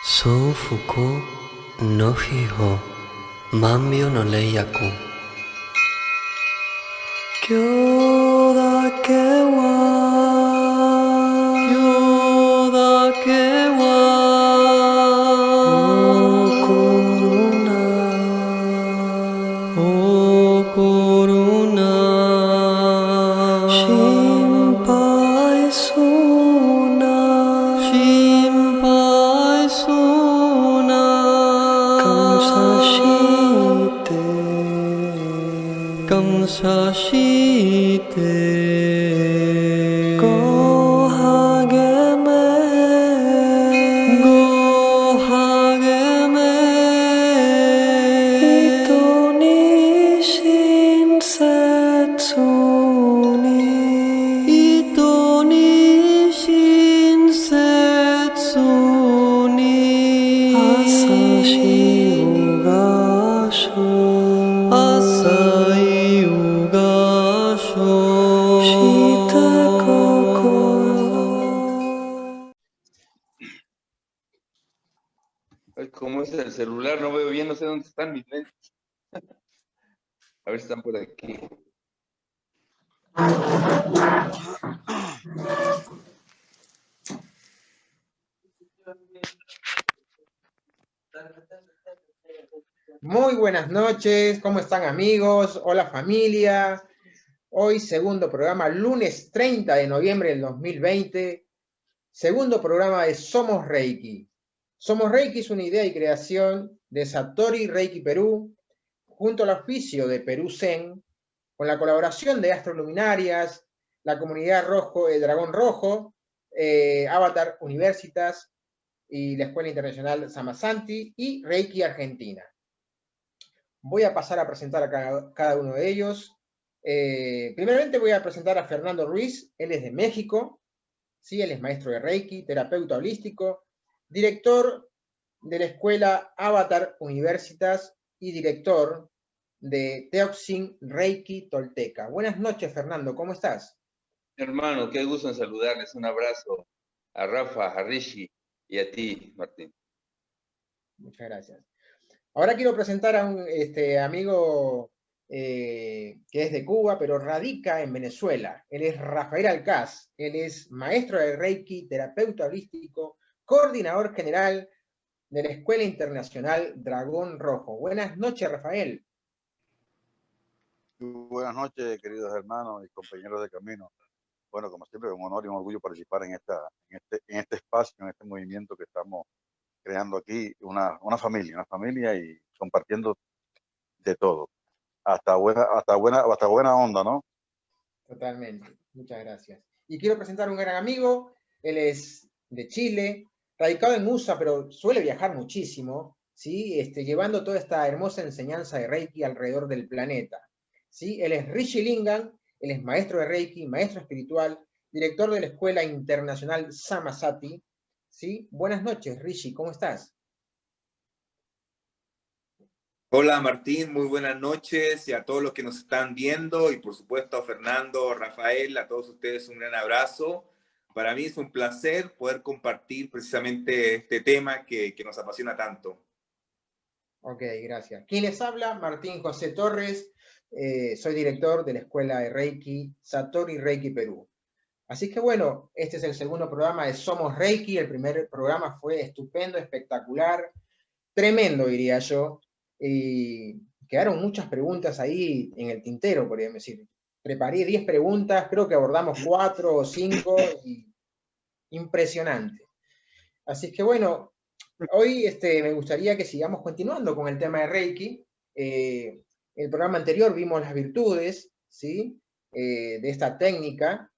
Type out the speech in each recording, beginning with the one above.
Sofuku no hiho mambio no leiyaku Kyo da ke wa O koruna Shinpai suna Kamsashite Go hageme Ito ni shinsetsu ni Asai ugasho ¿Cómo es el celular? No veo bien, no sé dónde están mis lentes. A ver si están por aquí. Muy buenas noches, ¿cómo están amigos? Hola familia. Hoy segundo programa, lunes 30 de noviembre del 2020. Segundo programa de Somos Reiki. Somos Reiki es una idea y creación de Satori Reiki Perú, junto al auspicio de Perú Zen, con la colaboración de Astroluminarias, la comunidad rojo, el Dragón Rojo, Avatar Universitas y la Escuela Internacional Samasanti y Reiki Argentina. Voy a pasar a presentar a cada uno de ellos. Primeramente voy a presentar a Fernando Ruiz, él es de México, ¿sí? Él es maestro de Reiki, terapeuta holístico, director de la escuela Avatar Universitas y director de Teoxin Reiki Tolteca. Buenas noches, Fernando, ¿cómo estás? Hermano, qué gusto en saludarles. Un abrazo a Rafa, a Rishi y a ti, Martín. Muchas gracias. Ahora quiero presentar a un amigo que es de Cuba, pero radica en Venezuela. Él es Rafael Alcaz. Él es maestro de Reiki, terapeuta holístico, coordinador general de la Escuela Internacional Dragón Rojo. Buenas noches, Rafael. Buenas noches, queridos hermanos y compañeros de camino. Bueno, como siempre, un honor y un orgullo participar en este espacio, en este movimiento que estamos creando aquí, una familia y compartiendo de todo. Hasta buena onda, ¿no? Totalmente, muchas gracias. Y quiero presentar a un gran amigo, él es de Chile, radicado en USA, pero suele viajar muchísimo, ¿sí? Llevando toda esta hermosa enseñanza de Reiki alrededor del planeta, ¿sí? Él es Rishi Lingam, él es maestro de Reiki, maestro espiritual, director de la Escuela Internacional Samasati, ¿sí? Buenas noches, Rishi, ¿cómo estás? Hola Martín, muy buenas noches y a todos los que nos están viendo y por supuesto a Fernando, Rafael, a todos ustedes un gran abrazo. Para mí es un placer poder compartir precisamente este tema que nos apasiona tanto. Ok, gracias. ¿Quién les habla? Martín José Torres, soy director de la Escuela de Reiki, Satori Reiki Perú. Así que bueno, este es el segundo programa de Somos Reiki. El primer programa fue estupendo, espectacular, tremendo, diría yo. Y quedaron muchas preguntas ahí en el tintero, podríamos decir. Preparé 10 preguntas, creo que abordamos 4 o 5, y impresionante. Así que bueno, hoy me gustaría que sigamos continuando con el tema de Reiki. El programa anterior vimos las virtudes, ¿sí? De esta técnica.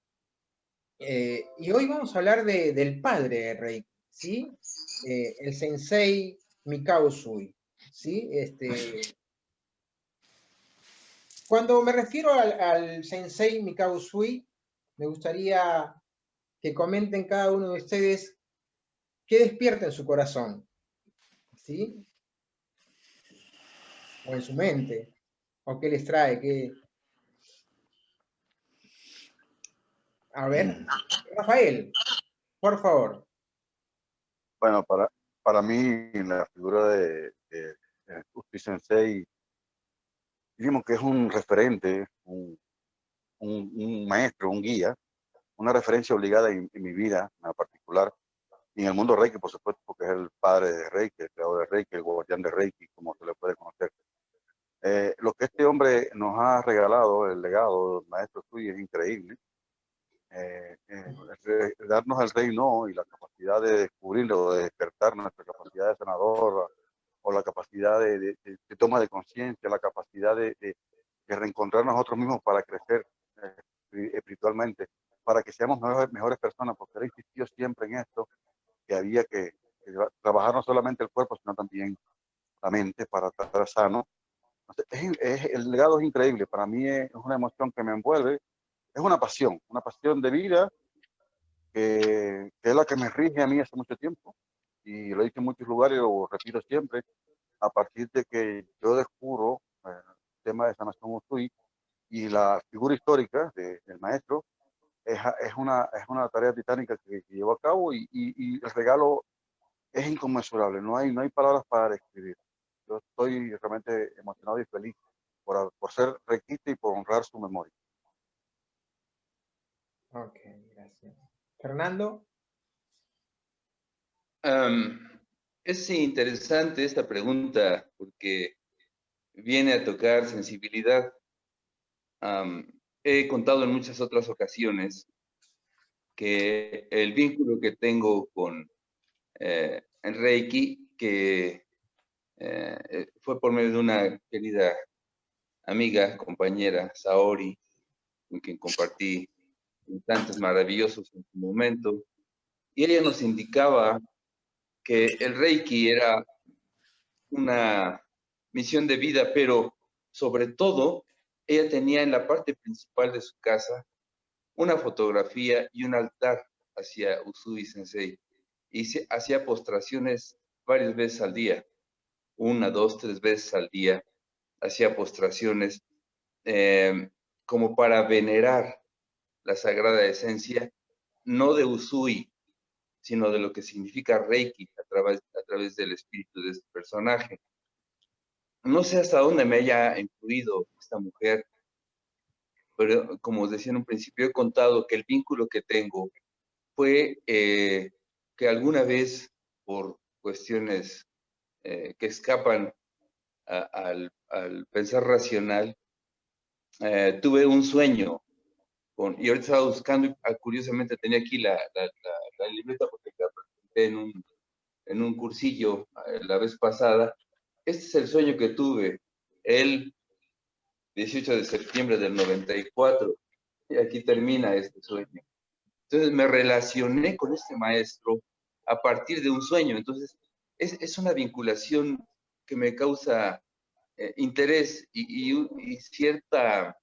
Y hoy vamos a hablar del padre de Reiki, ¿sí? El Sensei Mikao Usui, ¿sí? Cuando me refiero al Sensei Mikao Usui, me gustaría que comenten cada uno de ustedes qué despierta en su corazón, ¿sí? O en su mente, o qué les trae, qué... A ver, Rafael, por favor. Bueno, para mí la figura de Usui Sensei, digamos que es un referente, un maestro, un guía, una referencia obligada en mi vida en particular, y en el mundo Reiki, por supuesto, porque es el padre de Reiki, el creador de Reiki, el guardián de Reiki, como se le puede conocer. Lo que este hombre nos ha regalado, el legado del maestro suyo, es increíble. Darnos el reino y la capacidad de descubrirlo, de despertar nuestra capacidad de sanador, o la capacidad de toma de conciencia, la capacidad de reencontrar nosotros mismos para crecer espiritualmente, para que seamos mejores personas, porque él insistió siempre en esto, que había que trabajar no solamente el cuerpo, sino también la mente para estar sano. Entonces, el legado es increíble, para mí es una emoción que me envuelve, es una pasión de vida que es la que me rige a mí hace mucho tiempo, y lo he dicho en muchos lugares, lo repito siempre, a partir de que yo descubro el tema de sanación Usui y la figura histórica del maestro, es una tarea titánica que llevo a cabo, y el regalo es inconmensurable, no hay palabras para describir. Yo estoy realmente emocionado y feliz por ser requista y por honrar su memoria. Ok, gracias. Fernando. Es interesante esta pregunta porque viene a tocar sensibilidad. He contado en muchas otras ocasiones que el vínculo que tengo con el Reiki, que fue por medio de una querida amiga, compañera, Saori, con quien compartí instantes maravillosos en su momento, y ella nos indicaba que el Reiki era una misión de vida, pero sobre todo, ella tenía en la parte principal de su casa una fotografía y un altar hacia Usui Sensei, y hacía postraciones varias veces al día, 1, 2, 3 veces al día, hacía postraciones eh, como para venerar la sagrada esencia, no de Usui, sino de lo que significa Reiki a través del espíritu de este personaje. No sé hasta dónde me haya influido esta mujer, pero como os decía en un principio, he contado que el vínculo que tengo fue que alguna vez, por cuestiones que escapan al pensar racional, tuve un sueño. Y ahorita estaba buscando, curiosamente tenía aquí la libreta porque la presenté en un cursillo la vez pasada. Este es el sueño que tuve el 18 de septiembre del 94, y aquí termina este sueño. Entonces me relacioné con este maestro a partir de un sueño. Entonces es una vinculación que me causa interés y cierta,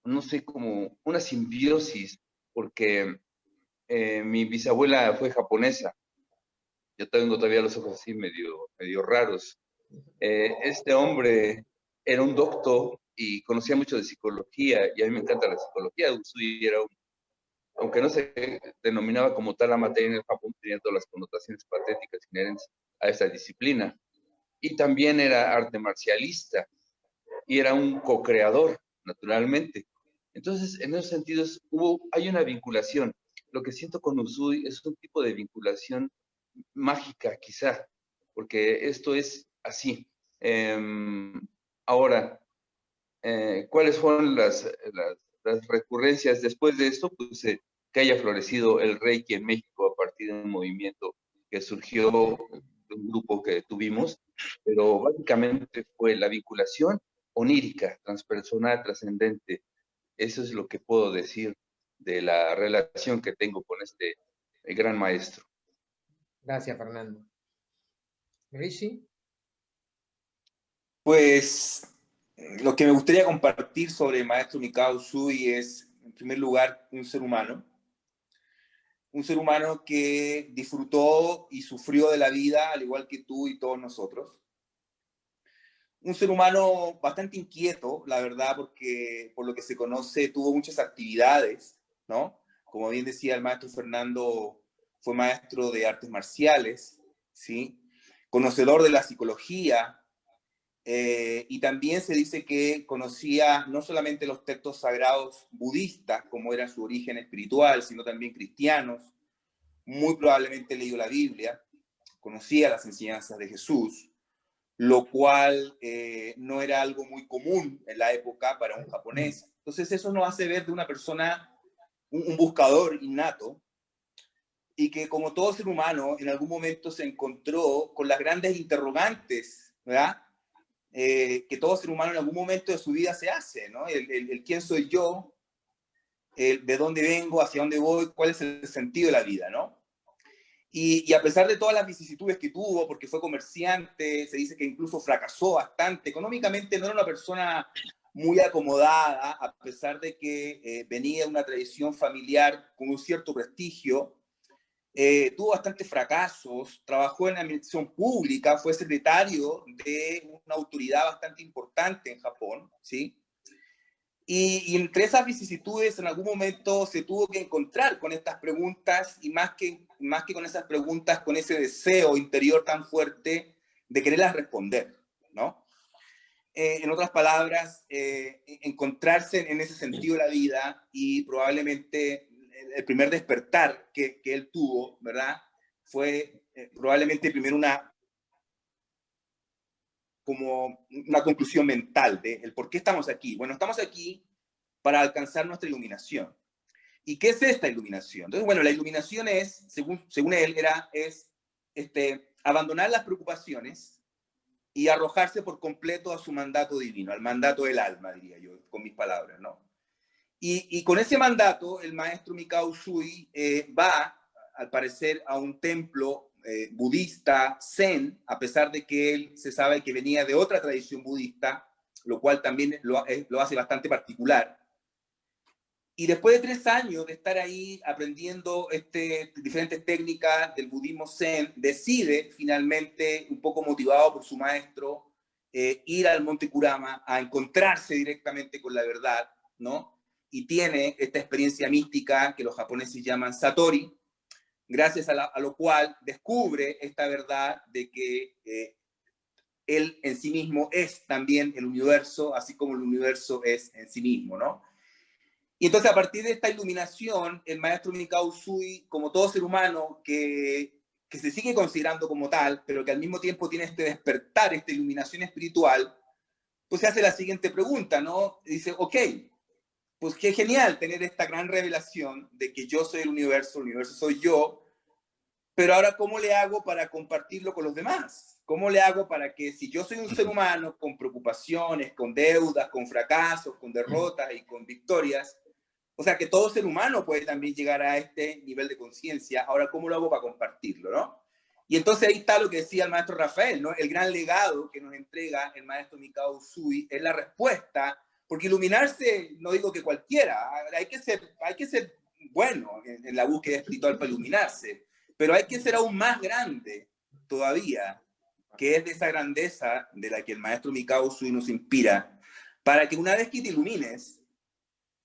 no sé, como una simbiosis, porque mi bisabuela fue japonesa. Yo tengo todavía los ojos así medio raros. Este hombre era un doctor y conocía mucho de psicología, y a mí me encanta la psicología. Usui era aunque no se denominaba como tal la materia en el Japón, tenía todas las connotaciones patéticas inherentes a esta disciplina. Y también era arte marcialista y era un co-creador, naturalmente. Entonces, en esos sentidos, hay una vinculación. Lo que siento con Usui es un tipo de vinculación mágica, quizá, porque esto es así. Ahora, ¿cuáles fueron las recurrencias después de esto? Pues que haya florecido el Reiki en México a partir de un movimiento que surgió de un grupo que tuvimos, pero básicamente fue la vinculación onírica, transpersonal, trascendente. Eso es lo que puedo decir de la relación que tengo con este gran maestro. Gracias, Fernando. Rishi. Pues lo que me gustaría compartir sobre el maestro Mikao Usui es, en primer lugar, un ser humano que disfrutó y sufrió de la vida, al igual que tú y todos nosotros. Un ser humano bastante inquieto, la verdad, porque por lo que se conoce tuvo muchas actividades, ¿no? Como bien decía el maestro Fernando, fue maestro de artes marciales, ¿sí? Conocedor de la psicología, y también se dice que conocía no solamente los textos sagrados budistas, como era su origen espiritual, sino también cristianos, muy probablemente leyó la Biblia, conocía las enseñanzas de Jesús, lo cual no era algo muy común en la época para un japonés. Entonces eso nos hace ver de una persona, un buscador innato, y que como todo ser humano en algún momento se encontró con las grandes interrogantes, ¿verdad? Que todo ser humano en algún momento de su vida se hace, ¿no? El quién soy yo, el de dónde vengo, hacia dónde voy, cuál es el sentido de la vida, ¿no? Y a pesar de todas las vicisitudes que tuvo, porque fue comerciante, se dice que incluso fracasó bastante, económicamente no era una persona muy acomodada, a pesar de que venía de una tradición familiar con un cierto prestigio, tuvo bastantes fracasos, trabajó en la administración pública, fue secretario de una autoridad bastante importante en Japón, ¿sí? Y entre esas vicisitudes, en algún momento se tuvo que encontrar con estas preguntas, y más que con esas preguntas, con ese deseo interior tan fuerte de quererlas responder, ¿no? En otras palabras, encontrarse en ese sentido de la vida, y probablemente el primer despertar que él tuvo, ¿verdad? Fue probablemente primero como una conclusión mental de el por qué estamos aquí. Bueno, estamos aquí para alcanzar nuestra iluminación. ¿Y qué es esta iluminación? Entonces, bueno, la iluminación es, según él, es abandonar las preocupaciones y arrojarse por completo a su mandato divino, al mandato del alma, diría yo, con mis palabras, ¿no? Y con ese mandato, el maestro Mikao Usui va, al parecer, a un templo budista zen, a pesar de que él se sabe que venía de otra tradición budista, lo cual también lo hace bastante particular. Y después de 3 años de estar ahí aprendiendo diferentes técnicas del budismo zen, decide finalmente, un poco motivado por su maestro, ir al Monte Kurama a encontrarse directamente con la verdad, ¿no? Y tiene esta experiencia mística que los japoneses llaman Satori, gracias a lo cual descubre esta verdad de que él en sí mismo es también el universo, así como el universo es en sí mismo, ¿no? Y entonces, a partir de esta iluminación, el maestro Mikao Usui, como todo ser humano que se sigue considerando como tal, pero que al mismo tiempo tiene este despertar, esta iluminación espiritual, pues se hace la siguiente pregunta, ¿no? Dice, ok, pues qué genial tener esta gran revelación de que yo soy el universo soy yo, pero ahora, ¿cómo le hago para compartirlo con los demás? ¿Cómo le hago para que, si yo soy un ser humano con preocupaciones, con deudas, con fracasos, con derrotas y con victorias, o sea, que todo ser humano puede también llegar a este nivel de conciencia, ahora, ¿cómo lo hago para compartirlo, no? Y entonces ahí está lo que decía el maestro Rafael, ¿no? El gran legado que nos entrega el maestro Mikao Usui es la respuesta, porque iluminarse, no digo que cualquiera, hay que ser bueno en la búsqueda espiritual para iluminarse, pero hay que ser aún más grande todavía, que es de esa grandeza de la que el maestro Mikao Usui nos inspira, para que una vez que te ilumines,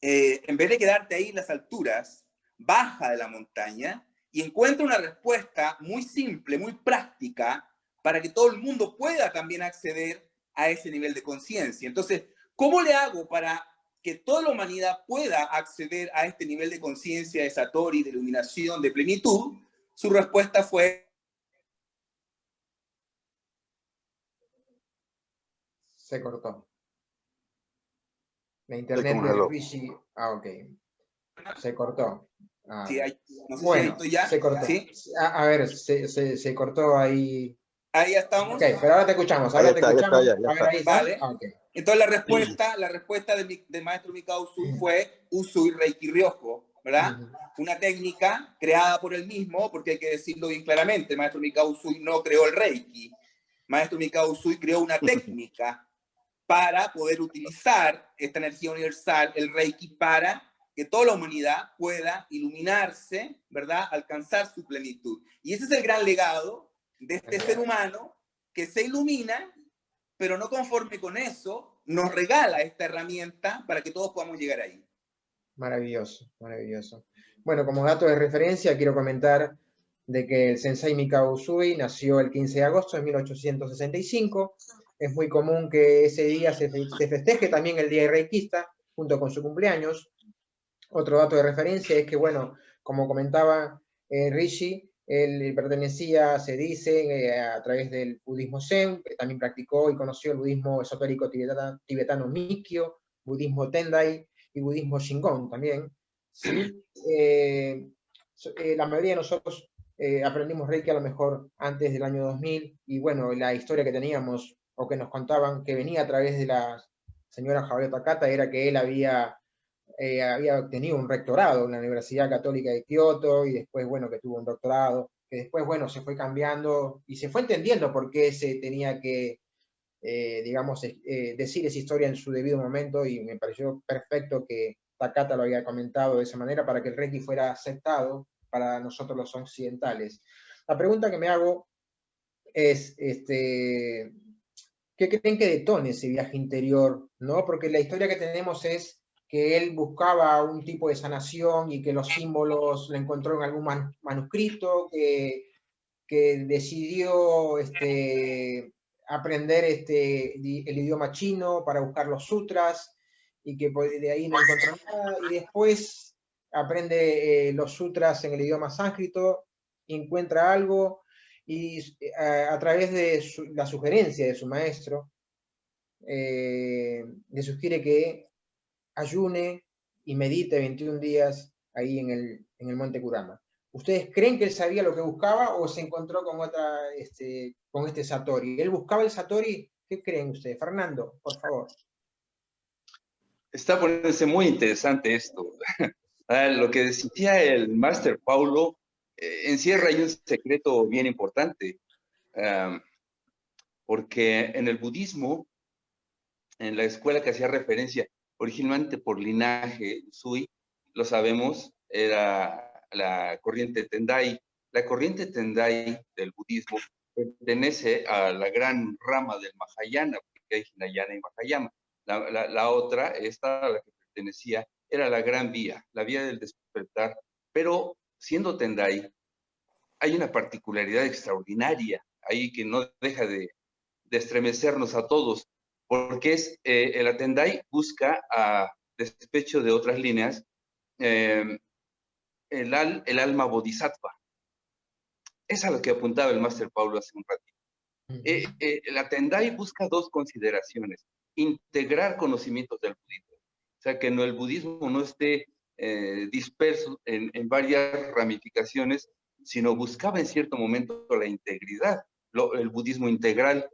en vez de quedarte ahí en las alturas, baja de la montaña y encuentra una respuesta muy simple, muy práctica, para que todo el mundo pueda también acceder a ese nivel de conciencia. Entonces, ¿cómo le hago para que toda la humanidad pueda acceder a este nivel de conciencia, de Satori, de iluminación, de plenitud? Su respuesta fue... Se cortó. La internet de Rishi. Ah, ok. Se cortó. Ah, Sí, no sé bueno, si estoy ya. se cortó. ¿Sí? A ver, se cortó ahí. Ahí ya estamos. Ok, pero ahora te escuchamos. Ahora te escuchamos. Ya está. A ver, ahí está. Vale. Ah, okay. Entonces la respuesta del maestro Mikao Usui fue Usui Reiki Ryojo, ¿verdad? Una técnica creada por él mismo, porque hay que decirlo bien claramente, el maestro Mikao Usui no creó el Reiki. El maestro Mikao Usui creó una técnica para poder utilizar esta energía universal, el Reiki, para que toda la humanidad pueda iluminarse, ¿verdad? Alcanzar su plenitud. Y ese es el gran legado de este ser humano que se ilumina, pero no conforme con eso, nos regala esta herramienta para que todos podamos llegar ahí. Maravilloso, maravilloso. Bueno, como dato de referencia, quiero comentar de que el Sensei Mikao Usui nació el 15 de agosto de 1865. Es muy común que ese día se festeje también el Día Reikista, junto con su cumpleaños. Otro dato de referencia es que, bueno, como comentaba Rishi, él pertenecía, se dice, a través del budismo Zen, también practicó y conoció el budismo esotérico tibetano Mikkyo, budismo Tendai y budismo Shingon también. ¿Sí? La mayoría de nosotros aprendimos Reiki a lo mejor antes del año 2000, y bueno, la historia que teníamos o que nos contaban que venía a través de la señora Haruo Takata era que él había obtenido un rectorado en la Universidad Católica de Kioto, y después, bueno, que tuvo un doctorado, que después, bueno, se fue cambiando y se fue entendiendo por qué se tenía que, digamos, decir esa historia en su debido momento, y me pareció perfecto que Takata lo había comentado de esa manera para que el Reiki fuera aceptado para nosotros los occidentales. La pregunta que me hago es, ¿qué creen que detone ese viaje interior? ¿No? Porque la historia que tenemos es que él buscaba un tipo de sanación y que los símbolos lo encontró en algún manuscrito, que decidió aprender el idioma chino para buscar los sutras, y que de ahí no encontró nada, y después aprende los sutras en el idioma sánscrito, encuentra algo, y a través de la sugerencia de su maestro, le sugiere que ayune y medite 21 días ahí en el monte Kurama. ¿Ustedes creen que él sabía lo que buscaba o se encontró con con este Satori? ¿Él buscaba el Satori? ¿Qué creen ustedes? Fernando, por favor. Está poniéndose muy interesante esto. Lo que decía el Máster Paulo encierra ahí un secreto bien importante, porque en el budismo, en la escuela que hacía referencia originalmente por linaje Usui, lo sabemos, era la corriente Tendai. La corriente Tendai del budismo pertenece a la gran rama del Mahayana, porque hay Hinayana y Mahayana. La otra, esta a la que pertenecía, era la gran vía, la vía del despertar. Pero siendo Tendai, hay una particularidad extraordinaria ahí que no deja de estremecernos a todos, porque el Atendai busca, a despecho de otras líneas, el alma bodhisattva. Es a lo que apuntaba el Máster Paulo hace un ratito. El Atendai busca dos consideraciones: integrar conocimientos del budismo, o sea, que el budismo no esté disperso en varias ramificaciones, sino buscaba en cierto momento la integridad, el budismo integral.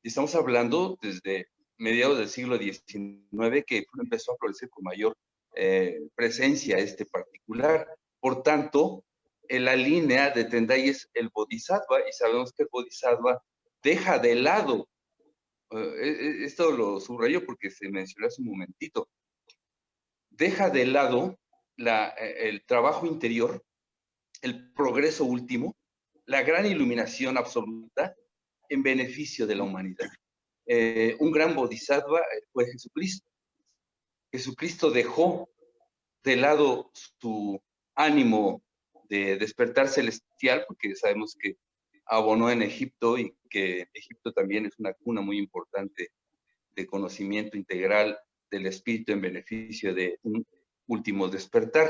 Estamos hablando desde mediados del siglo XIX, que empezó a florecer con mayor presencia particular. Por tanto, en la línea de Tendai es el Bodhisattva, y sabemos que el Bodhisattva deja de lado, esto lo subrayo porque se mencionó hace un momentito, deja de lado el trabajo interior, el progreso último, la gran iluminación absoluta en beneficio de la humanidad. Un gran bodhisattva fue Jesucristo. Jesucristo dejó de lado su ánimo de despertar celestial, porque sabemos que abonó en Egipto, y que Egipto también es una cuna muy importante de conocimiento integral del espíritu en beneficio de un último despertar.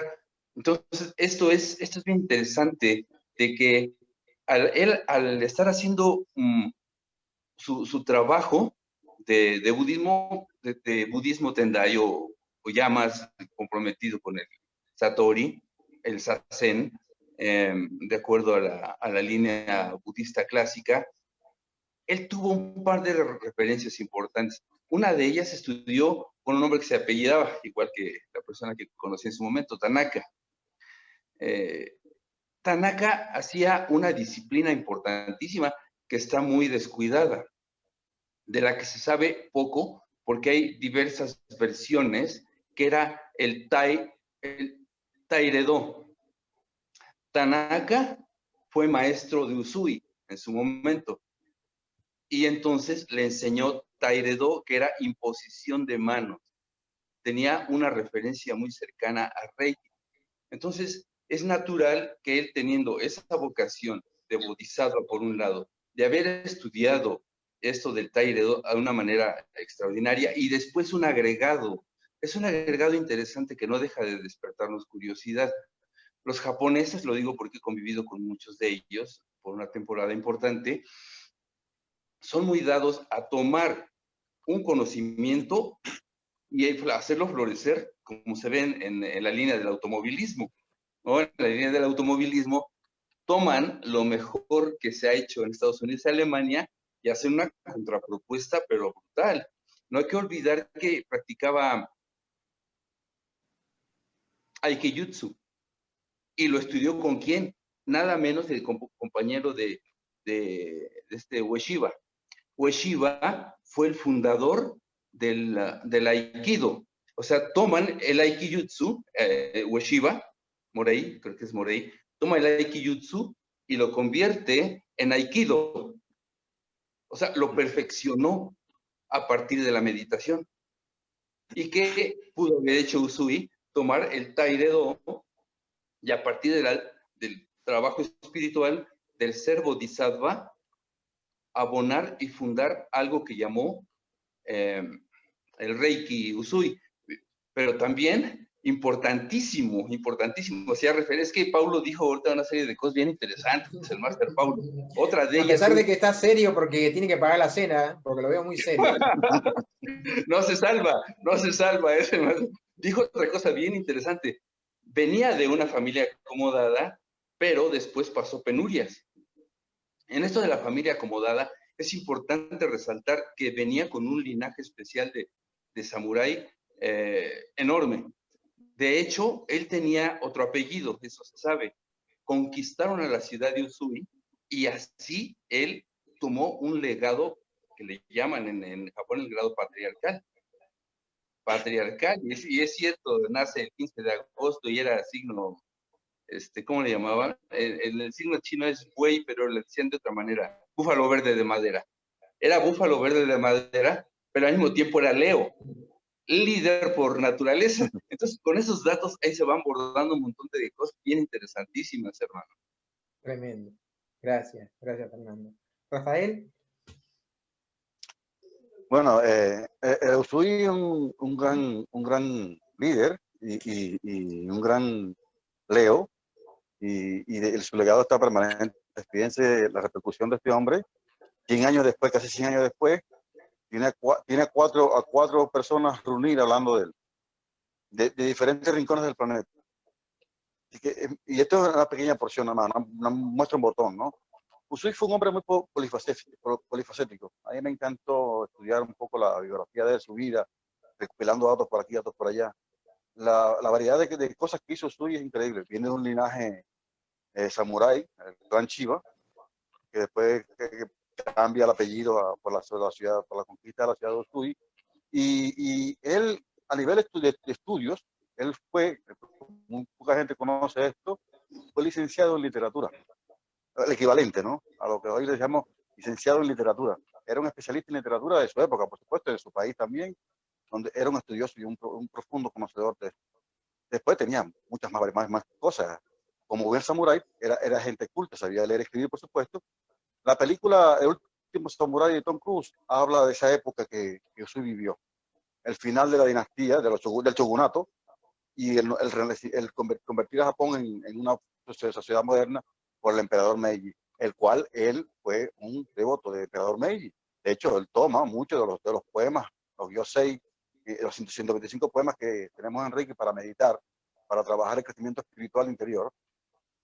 Entonces, esto es bien interesante, de que al estar haciendo su trabajo de budismo Tendai, o ya más comprometido con el Satori, el Zazen, de acuerdo a la línea budista clásica, él tuvo un par de referencias importantes. Una de ellas estudió con un hombre que se apellidaba, igual que la persona que conocí en su momento, Tanaka. Tanaka hacía una disciplina importantísima que está muy descuidada, de la que se sabe poco, porque hay diversas versiones, que era el Taira-do. Tanaka fue maestro de Usui en su momento, y entonces le enseñó Taira-do, que era imposición de manos. Tenía una referencia muy cercana a Reiki. Entonces, es natural que él, teniendo esa vocación de bodhisattva por un lado, de haber estudiado esto del Taira-do de una manera extraordinaria, y después es un agregado interesante que no deja de despertarnos curiosidad. Los japoneses, lo digo porque he convivido con muchos de ellos por una temporada importante, son muy dados a tomar un conocimiento y hacerlo florecer, como se ve en la línea del automovilismo, ¿no? En la línea del automovilismo toman lo mejor que se ha hecho en Estados Unidos y Alemania y hacen una contrapropuesta, pero brutal. No hay que olvidar que practicaba Aikijutsu. ¿Y lo estudió con quién? Nada menos que el compañero este Ueshiba. Ueshiba fue el fundador del Aikido. O sea, toman el Aikijutsu, Ueshiba, Morei, creo que es Morei, toma el Aikijutsu y lo convierte en Aikido. O sea, lo perfeccionó a partir de la meditación. ¿Y qué pudo haber hecho Usui? Tomar el Taira-do y a partir del trabajo espiritual del ser bodhisattva, abonar y fundar algo que llamó el Reiki Usui. Pero también importantísimo, importantísimo. Hacía referencia, es que Paulo dijo ahorita una serie de cosas bien interesantes, el Máster Paulo. Otra de A ellas. pesar de que está serio porque tiene que pagar la cena, porque lo veo muy serio. No se salva ese más. Dijo otra cosa bien interesante. Venía de una familia acomodada, pero después pasó penurias. En esto de la familia acomodada, es importante resaltar que venía con un linaje especial de samurái enorme. De hecho, él tenía otro apellido, eso se sabe. Conquistaron a la ciudad de Usui y así él tomó un legado que le llaman en Japón el grado patriarcal. Y es cierto, nace el 15 de agosto y era signo, ¿cómo le llamaban? El signo chino es buey, pero le decían de otra manera, búfalo verde de madera. Era búfalo verde de madera, pero al mismo tiempo era Leo, líder por naturaleza. Entonces, con esos datos ahí se van bordando un montón de cosas bien interesantísimas, hermano. Tremendo. Gracias, gracias Fernando. Rafael. Bueno, Usui es un gran líder y un gran Leo, su legado está permanente. Fíjense la repercusión de este hombre, 100 años después, casi 100 años después, tiene a cuatro personas reunidas hablando de él, de diferentes rincones del planeta. Y esto es una pequeña porción, hermano, una muestra un botón, ¿no? Usui fue un hombre muy polifacético. A mí me encantó estudiar un poco la biografía de su vida, recopilando datos por aquí, datos por allá. La variedad de cosas que hizo Usui es increíble. Viene de un linaje samurái, el clan Chiba, que después cambia el apellido por la ciudad, por la conquista de la ciudad de Usui. Y él, a nivel de estudios, él fue, muy poca gente conoce esto, fue licenciado en literatura. El equivalente, ¿no? A lo que hoy le llamamos licenciado en literatura. Era un especialista en literatura de su época, por supuesto, de su país también, donde era un estudioso y un profundo conocedor de esto. Después tenía muchas más cosas. Como buen samurái, era gente culta, sabía leer y escribir, por supuesto. La película El último samurái de Tom Cruise habla de esa época que Usui vivió. El final de la dinastía, del shogunato, y el convertir a Japón en una sociedad moderna por el emperador Meiji, el cual él fue un devoto del emperador Meiji. De hecho, él toma muchos de los poemas, los Gyosei, los 125 poemas que tenemos en Reiki para meditar, para trabajar el crecimiento espiritual interior,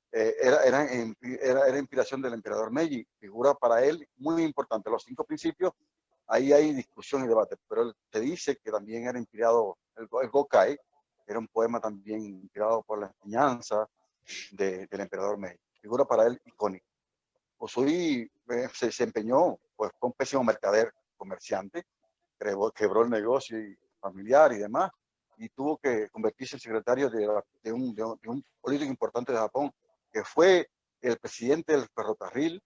era inspiración del emperador Meiji, figura para él muy importante. Los 5 principios, ahí hay discusión y debate, pero él te dice que también era inspirado, el Gokai, era un poema también inspirado por la enseñanza del emperador Meiji. Figura para él icónica. Usui se empeñó, pues fue un pésimo mercader, comerciante, quebró el negocio familiar y demás, y tuvo que convertirse en secretario de un político importante de Japón, que fue el presidente del ferrocarril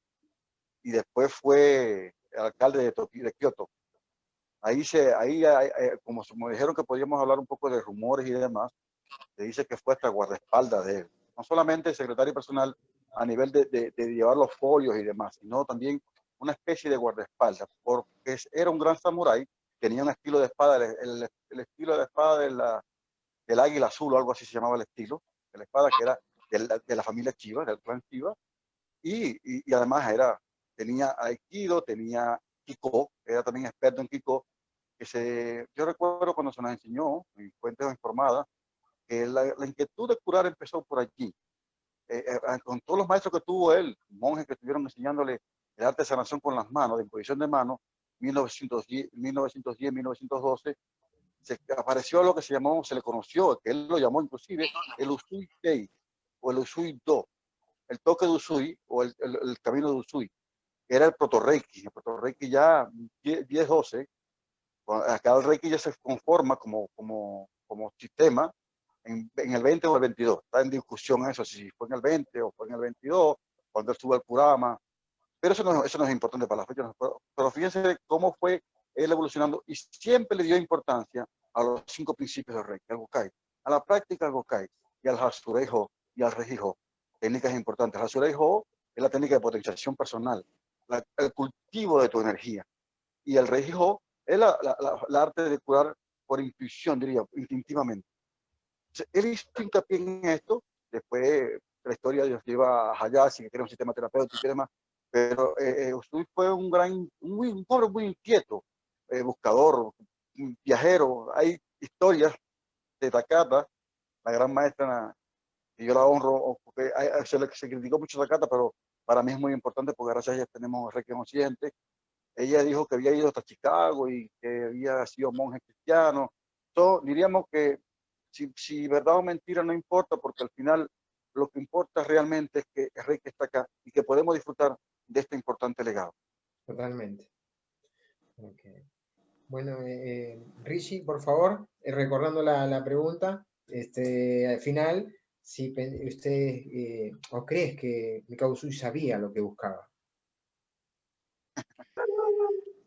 y después fue el alcalde de Kioto. Como dijeron que podíamos hablar un poco de rumores y demás, se dice que fue hasta guardaespaldas de él. no solamente secretario personal a nivel de llevar los folios y demás, sino también una especie de guardaespaldas, porque era un gran samurái, tenía un estilo de espada, el estilo de espada del águila azul o algo así se llamaba el estilo, de la espada que era de la familia Chiba, del clan Chiba, y además tenía aikido, tenía kiko, era también experto en kiko, yo recuerdo cuando se nos enseñó, en fuentes informadas, que la inquietud de curar empezó por allí, con todos los maestros que tuvo él, monjes que estuvieron enseñándole el arte de sanación con las manos, de imposición de manos, 1910, 1912, apareció lo que se le conoció, que él lo llamó inclusive el Usui Tei o el Usui Do, el toque de Usui o el camino de Usui, que era el proto-reiki. El proto-reiki ya 10-12, acá el reiki ya se conforma como sistema en el 20 o el 22. Está en discusión eso, si fue en el 20 o fue en el 22, cuando él estuvo al Kurama. Pero eso no es importante para la fecha. Pero fíjense cómo fue él evolucionando y siempre le dio importancia a los 5 principios del Reiki, al Gokai, a la práctica del Gokai y al Hasureiho y al Reijo. Técnicas importantes. El Hasureiho es la técnica de potenciación personal, el cultivo de tu energía. Y el Reijo es la arte de curar por intuición, diría, instintivamente. Él hizo hincapié en esto, después la historia nos lleva a Hayashi, que tiene un sistema terapéutico y demás, pero Usui fue un pobre muy inquieto, buscador, viajero. Hay historias de Takata, la gran maestra, y yo la honro, porque se criticó mucho Takata, pero para mí es muy importante porque gracias a ella tenemos Reiki en Occidente. Ella dijo que había ido hasta Chicago y que había sido monje cristiano. Diríamos que si verdad o mentira no importa, porque al final lo que importa realmente es que el Reiki está acá y que podemos disfrutar de este importante legado. Totalmente. Okay. Bueno, Rishi, por favor, recordando la pregunta, al final, si usted o crees que Mikao Usui sabía lo que buscaba.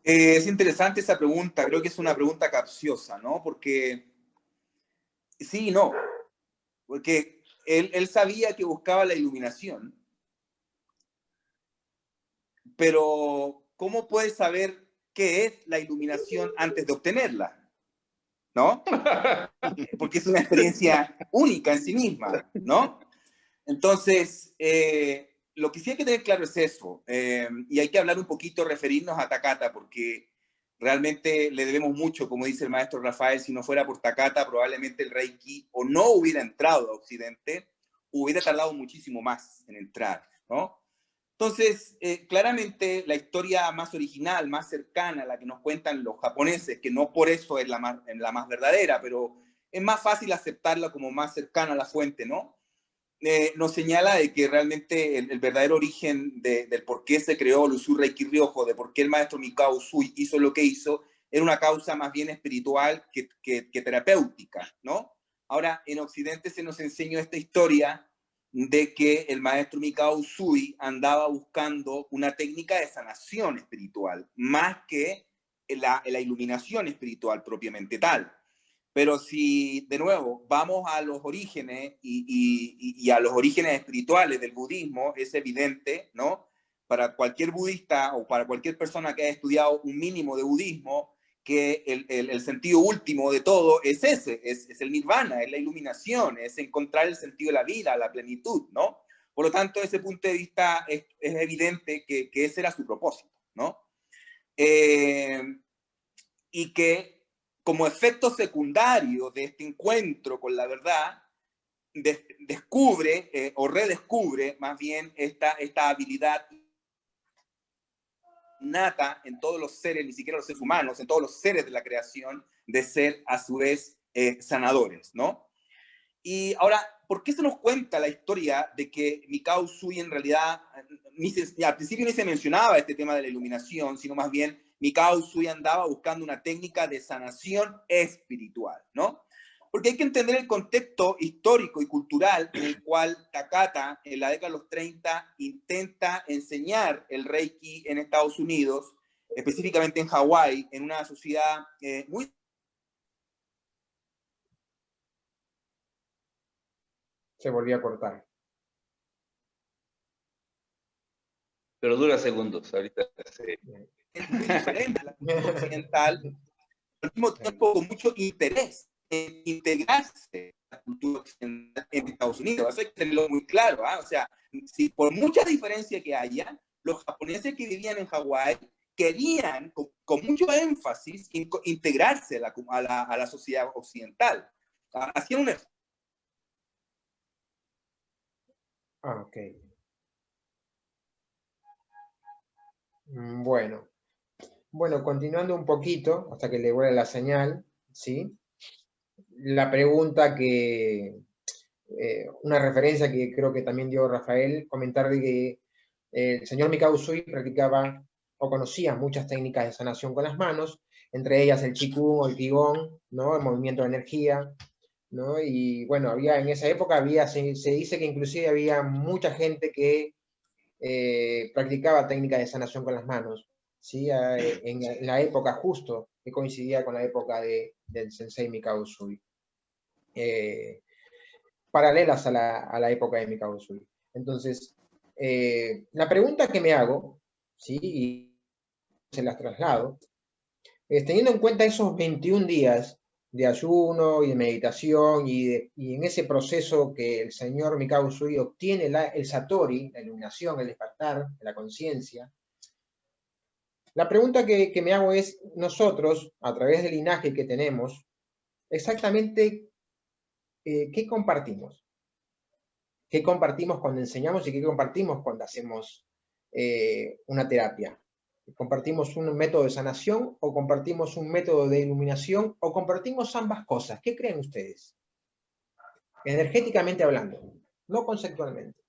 Es interesante esa pregunta, creo que es una pregunta capciosa, ¿no? Porque sí y no, porque él sabía que buscaba la iluminación, pero ¿cómo puedes saber qué es la iluminación antes de obtenerla? ¿No? Porque es una experiencia única en sí misma, ¿no? Entonces, lo que sí hay que tener claro es eso, y hay que hablar un poquito, referirnos a Takata, porque realmente le debemos mucho, como dice el maestro Rafael. Si no fuera por Takata, probablemente el Reiki o no hubiera entrado a Occidente, hubiera tardado muchísimo más en entrar, ¿no? Entonces, claramente la historia más original, más cercana, la que nos cuentan los japoneses, que no por eso es la más verdadera, pero es más fácil aceptarla como más cercana a la fuente, ¿no? Nos señala de que realmente el verdadero origen del por qué se creó el Usui Reiki Ryojo, de por qué el maestro Mikao Usui hizo lo que hizo, era una causa más bien espiritual que terapéutica, ¿no? Ahora, en Occidente se nos enseñó esta historia de que el maestro Mikao Usui andaba buscando una técnica de sanación espiritual, más que la iluminación espiritual propiamente tal. Pero si, de nuevo, vamos a los orígenes y a los orígenes espirituales del budismo, es evidente, ¿no? Para cualquier budista o para cualquier persona que haya estudiado un mínimo de budismo, que el sentido último de todo es ese, es el nirvana, es la iluminación, es encontrar el sentido de la vida, la plenitud, ¿no? Por lo tanto, desde ese punto de vista es evidente que ese era su propósito, ¿no? Y que como efecto secundario de este encuentro con la verdad, descubre o redescubre más bien esta habilidad innata en todos los seres, ni siquiera los seres humanos, en todos los seres de la creación, de ser a su vez sanadores, ¿no? Y ahora, ¿por qué se nos cuenta la historia de que Mikao Usui en realidad, al principio ni se mencionaba este tema de la iluminación, sino más bien Mikao Usui andaba buscando una técnica de sanación espiritual, ¿no? Porque hay que entender el contexto histórico y cultural en el cual Takata, en la década de los 30, intenta enseñar el Reiki en Estados Unidos, específicamente en Hawái, en una sociedad muy... Se volvió a cortar. pero dura segundos. Ahorita se... Es muy diferente a la cultura occidental, al mismo tiempo con mucho interés en integrarse a la cultura occidental en Estados Unidos. Eso hay que tenerlo muy claro. O sea, si por mucha diferencia que haya, los japoneses que vivían en Hawái querían con mucho énfasis integrarse a la sociedad occidental. Hacían un esfuerzo. Ok. Bueno. Bueno, continuando un poquito, hasta que le vuelva la señal, ¿sí? La pregunta que, una referencia que creo que también dio Rafael, comentar de que el señor Mikao Usui practicaba o conocía muchas técnicas de sanación con las manos, entre ellas el Qigong o el Qigong, ¿no? El movimiento de energía, ¿no? Y bueno, había, en esa época se dice que inclusive había mucha gente que practicaba técnicas de sanación con las manos, ¿sí? En la época justo, que coincidía con la época del Sensei Mikao Usui. Paralelas a la época de Mikao Usui. Entonces, la pregunta que me hago, ¿sí? Y se las traslado, es teniendo en cuenta esos 21 días de ayuno y de meditación y en ese proceso que el señor Mikao Usui obtiene el Satori, la iluminación, el despertar de la conciencia. La pregunta que me hago es, nosotros, a través del linaje que tenemos, exactamente, ¿qué compartimos? ¿Qué compartimos cuando enseñamos y qué compartimos cuando hacemos una terapia? ¿Compartimos un método de sanación o compartimos un método de iluminación o compartimos ambas cosas? ¿Qué creen ustedes? Energéticamente hablando, no conceptualmente.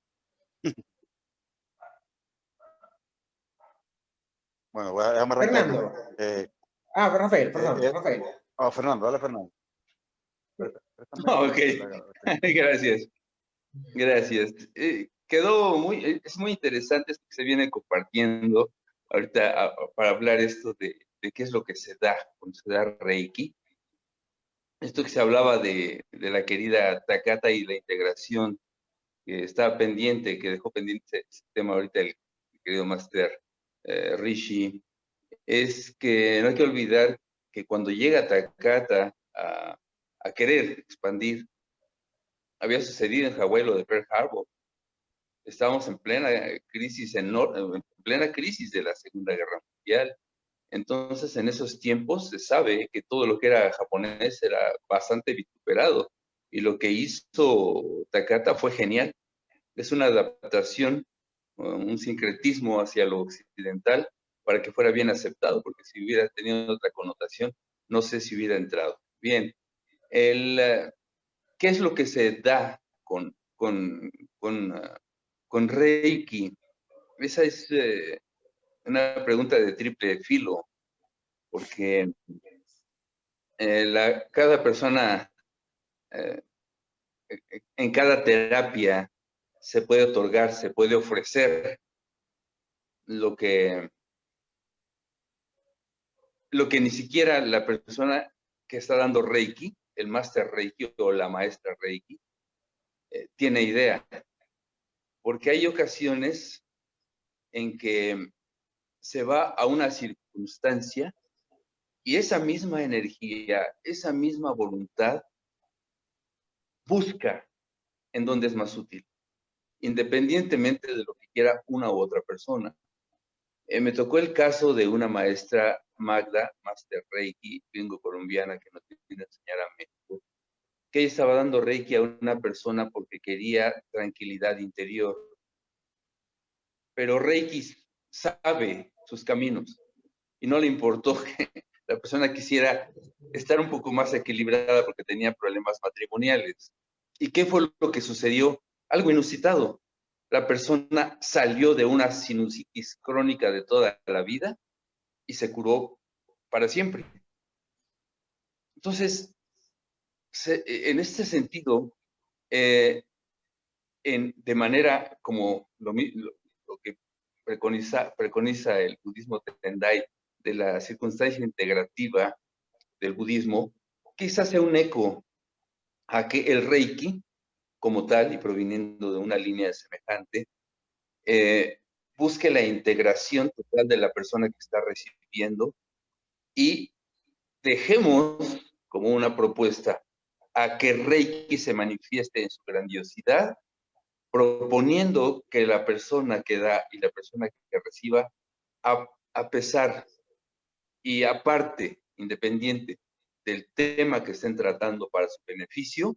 Bueno, déjame arrancar. Fernando. Rafael, perdón, Rafael. Fernando, dale, Fernando. Ok, gracias. Gracias. Es muy interesante esto que se viene compartiendo ahorita para hablar esto de qué es lo que se da cuando se da Reiki. Esto que se hablaba de la querida Takata y la integración que estaba pendiente, que dejó pendiente ese tema ahorita el querido Master Rishi, es que no hay que olvidar que cuando llega Takata a querer expandir, había sucedido en Hawái lo de Pearl Harbor. Estábamos en plena crisis, en plena crisis de la Segunda Guerra Mundial. Entonces, en esos tiempos se sabe que todo lo que era japonés era bastante vituperado. Y lo que hizo Takata fue genial. Es una adaptación, un sincretismo hacia lo occidental para que fuera bien aceptado, porque si hubiera tenido otra connotación, no sé si hubiera entrado. Bien, ¿qué es lo que se da con Reiki? Esa es una pregunta de triple filo, porque cada persona, en cada terapia, se puede otorgar, se puede ofrecer lo que ni siquiera la persona que está dando Reiki, el Master Reiki o la Maestra Reiki, tiene idea. Porque hay ocasiones en que se va a una circunstancia y esa misma energía, esa misma voluntad, busca en dónde es más útil, independientemente de lo que quiera una u otra persona. Me tocó el caso de una maestra, Magda, Master Reiki, gringo colombiana, que nos vino a enseñar a México, que ella estaba dando Reiki a una persona porque quería tranquilidad interior. Pero Reiki sabe sus caminos y no le importó que la persona quisiera estar un poco más equilibrada porque tenía problemas matrimoniales. ¿Y qué fue lo que sucedió? Algo inusitado. La persona salió de una sinusitis crónica de toda la vida y se curó para siempre. Entonces, en este sentido, de manera como lo que preconiza el budismo Tendai, de la circunstancia integrativa del budismo, quizás sea un eco a que el Reiki, como tal, y proviniendo de una línea semejante, busque la integración total de la persona que está recibiendo y dejemos como una propuesta a que Reiki se manifieste en su grandiosidad, proponiendo que la persona que da y la persona que reciba, a pesar y aparte, independiente del tema que estén tratando para su beneficio,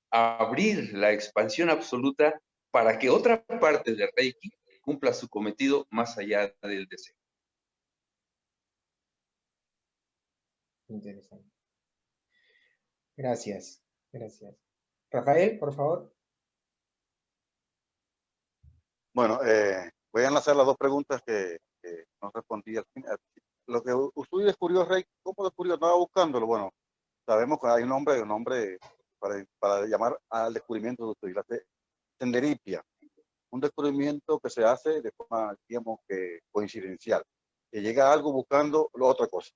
abrir la expansión absoluta para que otra parte de Reiki cumpla su cometido más allá del deseo. Interesante. Gracias, gracias. Rafael, por favor. Bueno, voy a enlazar las dos preguntas que no respondí al final. Lo que Usui descubrió, Rey, ¿cómo descubrió? Estaba buscándolo. Bueno, sabemos que hay un nombre para llamar al descubrimiento de Usui, la senderipia. Un descubrimiento que se hace de forma, digamos, que coincidencial, que llega a algo buscando otra cosa.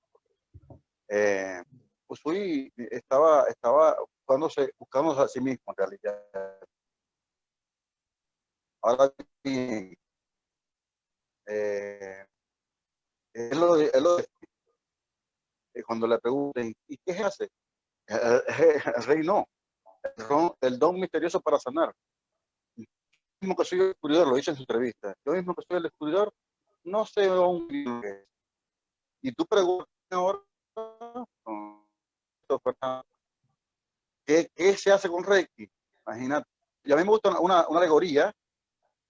Usui estaba buscándose a sí mismo, en realidad. Ahora bien, cuando le pregunten, ¿y qué hace? El rey no, el don misterioso para sanar. Yo mismo que soy el descubridor, lo dice en su entrevista, yo mismo que soy el descubridor, no sé aún qué es. Y tú preguntas ahora, ¿qué se hace con Reiki? Imagínate. Y a mí me gusta una alegoría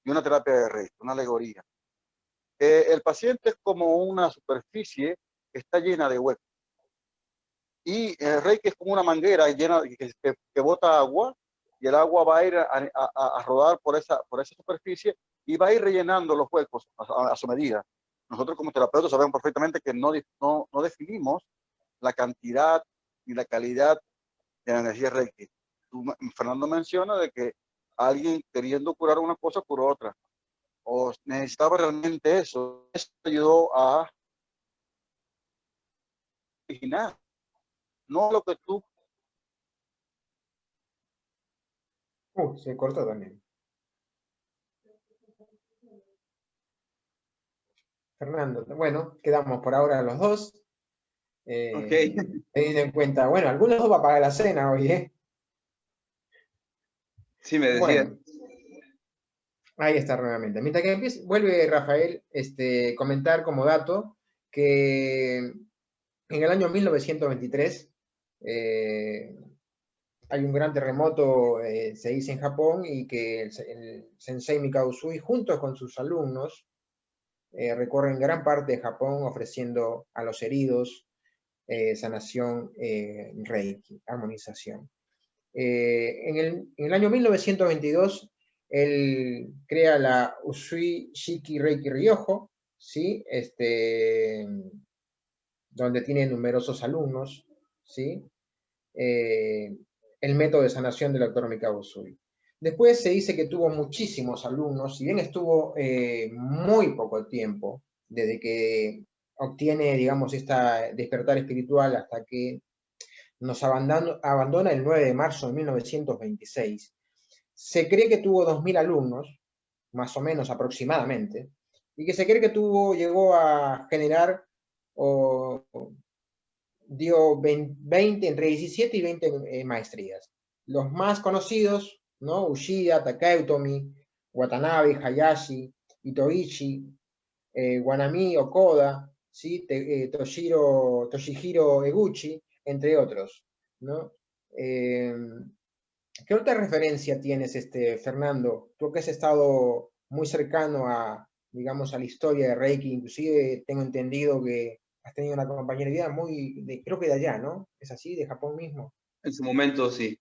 y una terapia de Reiki, una alegoría. El paciente es como una superficie que está llena de huecos. Y el Reiki es como una manguera llena que bota agua, y el agua va a ir a rodar por esa superficie y va a ir rellenando los huecos a su medida. Nosotros como terapeutas sabemos perfectamente que no definimos la cantidad y la calidad de la energía Reiki. Fernando menciona de que alguien queriendo curar una cosa curó otra, o necesitaba realmente eso. Eso ayudó a originar, no lo que tú. Se cortó también. Fernando, bueno, quedamos por ahora los dos. Teniendo en cuenta, bueno, algunos dos va a pagar la cena hoy, ¿eh? Sí, me decía. Bueno, ahí está nuevamente. Mientras que empiece, vuelve Rafael comentar como dato que en el año 1923 hay un gran terremoto, se dice en Japón, y que el sensei Mikao Usui, junto con sus alumnos, recorren gran parte de Japón ofreciendo a los heridos sanación, Reiki, armonización. En el año 1922, él crea la Usui Shiki Reiki Ryojo, ¿sí? Donde tiene numerosos alumnos, ¿sí? El método de sanación del doctor Mikao Usui. Después se dice que tuvo muchísimos alumnos, si bien estuvo muy poco tiempo, desde que obtiene, digamos, esta despertar espiritual hasta que nos abandona el 9 de marzo de 1926. Se cree que tuvo 2.000 alumnos, más o menos aproximadamente, y que se cree que llegó a generar dio 20, entre 17 y 20 maestrías. Los más conocidos, ¿no? Ushida, Takeutomi, Watanabe, Hayashi, Itoichi, Wanami, Okoda, ¿sí? Toshihiro Eguchi, entre otros, ¿no? ¿Qué otra referencia tienes, Fernando? Tú que has estado muy cercano a, digamos, a la historia de Reiki, inclusive tengo entendido que has tenido una compañera de vida creo que de allá, ¿no? ¿Es así? ¿De Japón mismo? En su momento, sí.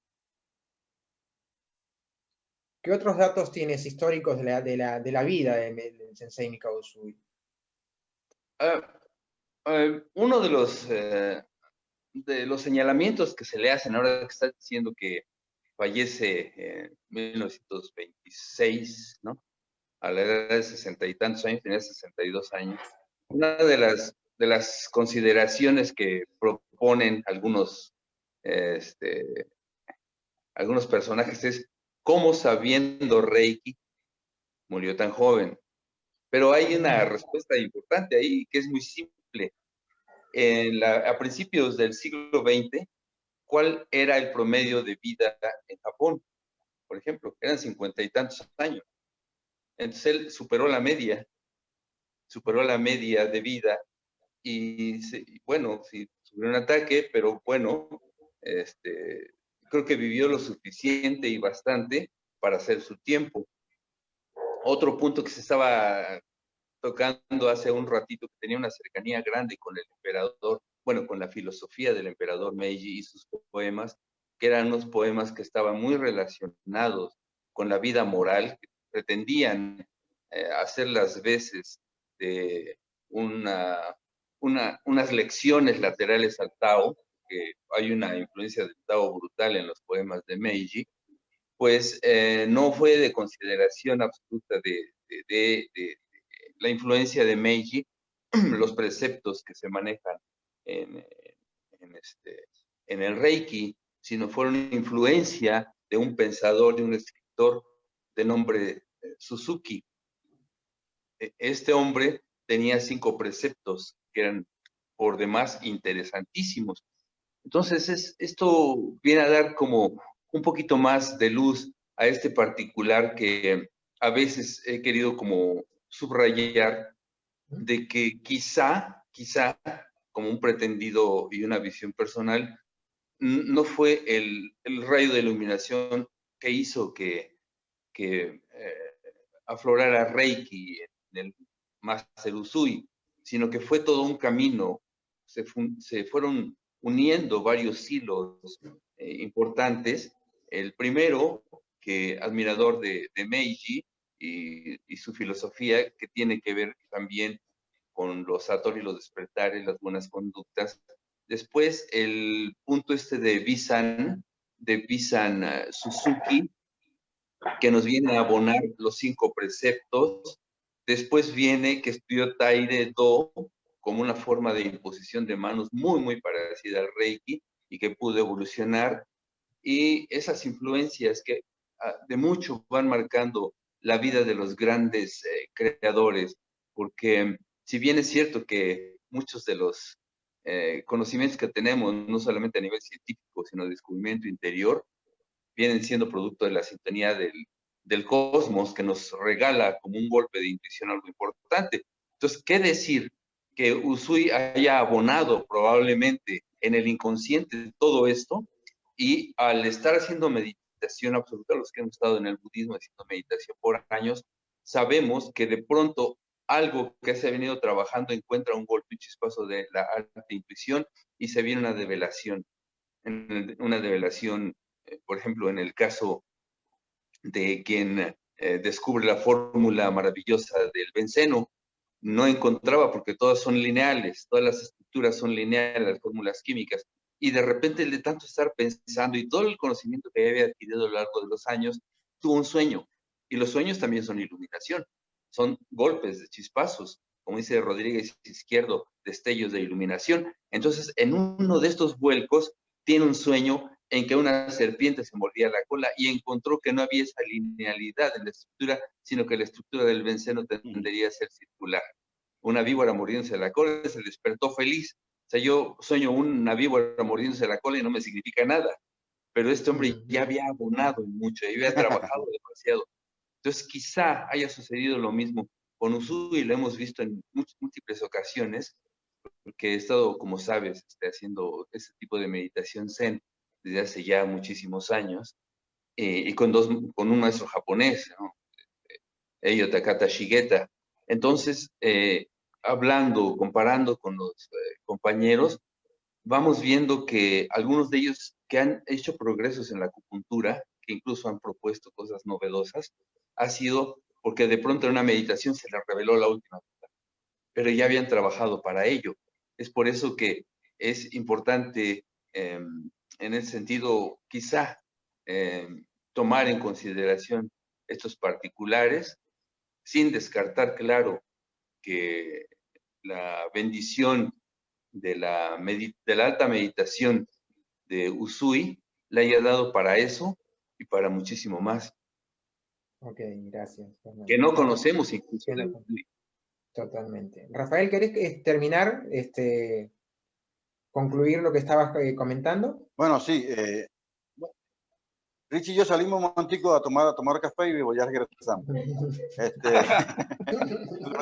¿Qué otros datos tienes históricos de la vida del Sensei Mikao Usui? Uno de los señalamientos que se le hacen ahora que está diciendo que fallece en 1926, ¿no? A la edad de 60 y tantos años, tenía 62 años. Una de las consideraciones que proponen algunos personajes es cómo, sabiendo Reiki, murió tan joven. Pero hay una respuesta importante ahí que es muy simple. A principios del siglo XX, ¿cuál era el promedio de vida en Japón? Por ejemplo, eran 50 y tantos años. Entonces él superó la media de vida y bueno, sí, sufrió un ataque, pero bueno, creo que vivió lo suficiente y bastante para hacer su tiempo. Otro punto que se estaba tocando hace un ratito, que tenía una cercanía grande con el emperador, bueno, con la filosofía del emperador Meiji y sus poemas, que eran unos poemas que estaban muy relacionados con la vida moral, que pretendían hacer las veces de unas lecciones laterales al Tao, que hay una influencia del Tao brutal en los poemas de Meiji, pues no fue de consideración absoluta de la influencia de Meiji, los preceptos que se manejan en, en el Reiki, sino fueron influencia de un pensador, de un escritor de nombre Suzuki. Este hombre tenía 5 preceptos que eran por demás interesantísimos. Entonces, esto viene a dar como un poquito más de luz a este particular que a veces he querido como subrayar, de que quizá, como un pretendido y una visión personal, no fue el rayo de iluminación que hizo que aflorara Reiki en el Master Usui, sino que fue todo un camino, se fueron uniendo varios hilos importantes. El primero, que admirador de Meiji y su filosofía, que tiene que ver también con los satori, los despertares, las buenas conductas. Después, el punto de Bisan Suzuki, que nos viene a abonar los 5 preceptos. Después viene que estudió Taire Do como una forma de imposición de manos muy, muy parecida al Reiki y que pudo evolucionar. Y esas influencias que de mucho van marcando la vida de los grandes creadores, porque si bien es cierto que muchos de los conocimientos que tenemos, no solamente a nivel científico, sino de descubrimiento interior, vienen siendo producto de la sintonía del cosmos, que nos regala como un golpe de intuición algo importante. Entonces, ¿qué decir? Que Usui haya abonado probablemente en el inconsciente de todo esto, y al estar haciendo meditación absoluta, los que hemos estado en el budismo haciendo meditación por años, sabemos que de pronto algo que se ha venido trabajando encuentra un golpe, un chispazo de la alta intuición y se viene una develación. Por ejemplo, en el caso de quien descubre la fórmula maravillosa del benceno, no encontraba, porque todas son lineales, todas las estructuras son lineales, las fórmulas químicas, y de repente de tanto estar pensando y todo el conocimiento que había adquirido a lo largo de los años, tuvo un sueño, y los sueños también son iluminación, son golpes de chispazos, como dice Rodríguez Izquierdo, destellos de iluminación. Entonces, en uno de estos vuelcos, tiene un sueño en que una serpiente se mordía la cola y encontró que no había esa linealidad en la estructura, sino que la estructura del benceno tendería a ser circular. Una víbora mordiéndose la cola, se despertó feliz. O sea, yo sueño una víbora mordiéndose la cola y no me significa nada, pero este hombre ya había abonado mucho, ya había trabajado demasiado. Entonces, quizá haya sucedido lo mismo con Usui, y lo hemos visto en múltiples ocasiones, porque he estado, como sabes, haciendo ese tipo de meditación zen desde hace ya muchísimos años, y con un maestro japonés, ¿no? Eio Takata Shigeta. Entonces, comparando con los compañeros, vamos viendo que algunos de ellos que han hecho progresos en la acupuntura, que incluso han propuesto cosas novedosas, ha sido porque de pronto en una meditación se les reveló la última verdad, pero ya habían trabajado para ello. Es por eso que es importante, en ese sentido, quizá tomar en consideración estos particulares, sin descartar, claro, que la bendición de la alta meditación de Usui le haya dado para eso y para muchísimo más. Ok, gracias, Fernando. Que no conocemos incluso. Totalmente. Rafael, ¿querés terminar, concluir lo que estabas comentando? Bueno, sí. Richie y yo salimos un momentico a tomar café y luego ya regresamos. Nos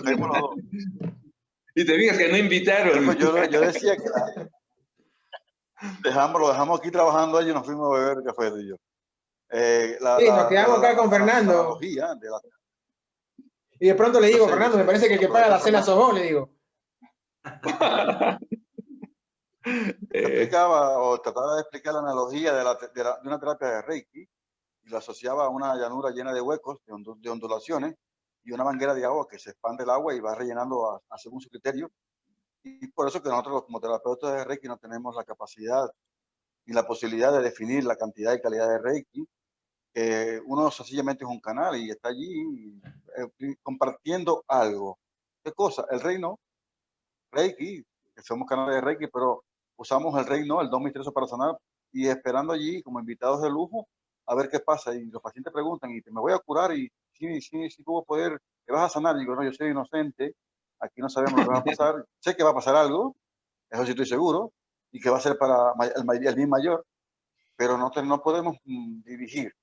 caímos los dos. Y te fijas que no invitaron. Pues yo decía que lo dejamos aquí trabajando allí y nos fuimos a beber café tú y yo. Sí, nos quedamos acá con Fernando. Y de pronto le digo, Fernando, me parece que el que paga la cena sos vos, le digo. Yo explicaba o trataba de explicar la analogía de una terapia de Reiki y lo asociaba a una llanura llena de huecos, de ondulaciones y una manguera de agua que se expande el agua y va rellenando según su criterio. Y por eso que nosotros como terapeutas de Reiki no tenemos la capacidad ni la posibilidad de definir la cantidad y calidad de Reiki. Uno sencillamente es un canal y está allí compartiendo algo. ¿Qué cosa? El reino Reiki, que somos canales de Reiki, pero usamos el reino, el don misterioso para sanar y esperando allí como invitados de lujo a ver qué pasa. Y los pacientes preguntan, ¿y me voy a curar? Y sí, tú vas a poder, te vas a sanar. Y digo, no, yo soy inocente, aquí no sabemos lo que va a pasar. Sé que va a pasar algo, eso sí estoy seguro, y que va a ser para el bien mayor, pero no podemos dirigir.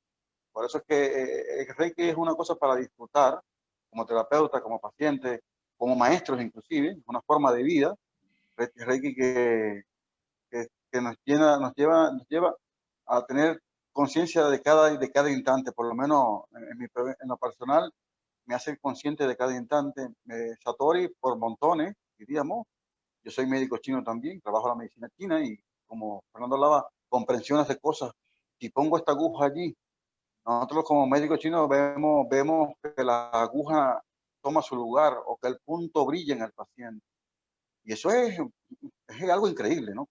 Por eso es que Reiki es una cosa para disfrutar como terapeuta, como paciente, como maestros inclusive, una forma de vida. Reiki que nos lleva a tener conciencia de cada instante, por lo menos en lo personal, me hace consciente de cada instante. Satori por montones, diríamos. Yo soy médico chino también, trabajo en la medicina china y como Fernando hablaba, comprensiones de cosas. Si pongo esta aguja allí, nosotros como médicos chinos vemos que la aguja toma su lugar o que el punto brilla en el paciente. Y eso es algo increíble, ¿no?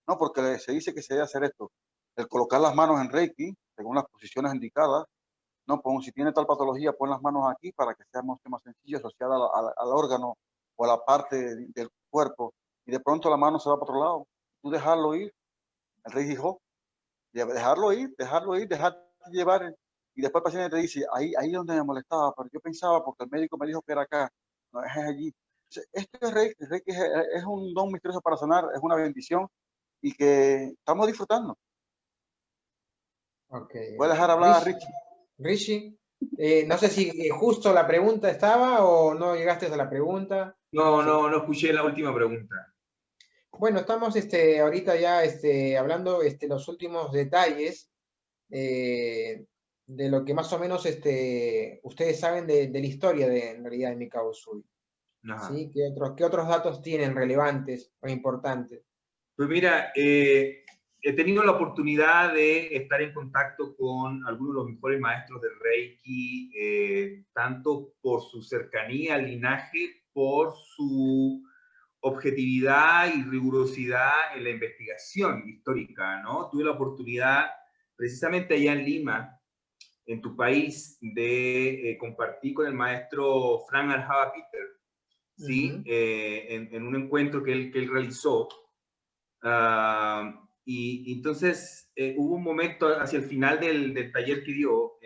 No, porque se dice que se debe hacer esto. El colocar las manos en Reiki, según las posiciones indicadas, no, si tiene tal patología, pon las manos aquí para que sea más sencillo, asociada al órgano o a la parte del cuerpo. Y de pronto la mano se va para otro lado. Tú dejarlo ir. El Reiki dijo, dejarlo ir, dejarte llevar. Y después el paciente te dice, ahí es donde me molestaba, pero yo pensaba porque el médico me dijo que era acá. No, es allí. Este Reiki es un don misterioso para sanar, es una bendición y que estamos disfrutando. Okay. Voy a dejar hablar a Richie. Richie, no sé si justo la pregunta estaba o no llegaste a la pregunta. No escuché la última pregunta. Bueno, estamos ahorita ya hablando los últimos detalles de lo que más o menos ustedes saben de la historia en realidad de Mikao Usui. ¿Sí? ¿Qué otros datos tienen relevantes o importantes? Pues mira, he tenido la oportunidad de estar en contacto con algunos de los mejores maestros de Reiki, tanto por su cercanía al linaje, por su objetividad y rigurosidad en la investigación histórica, ¿no? Tuve la oportunidad, precisamente allá en Lima, en tu país, de compartir con el maestro Frank Aljaba Peter, ¿sí? En un encuentro que él realizó. Y entonces hubo un momento hacia el final del taller que dio,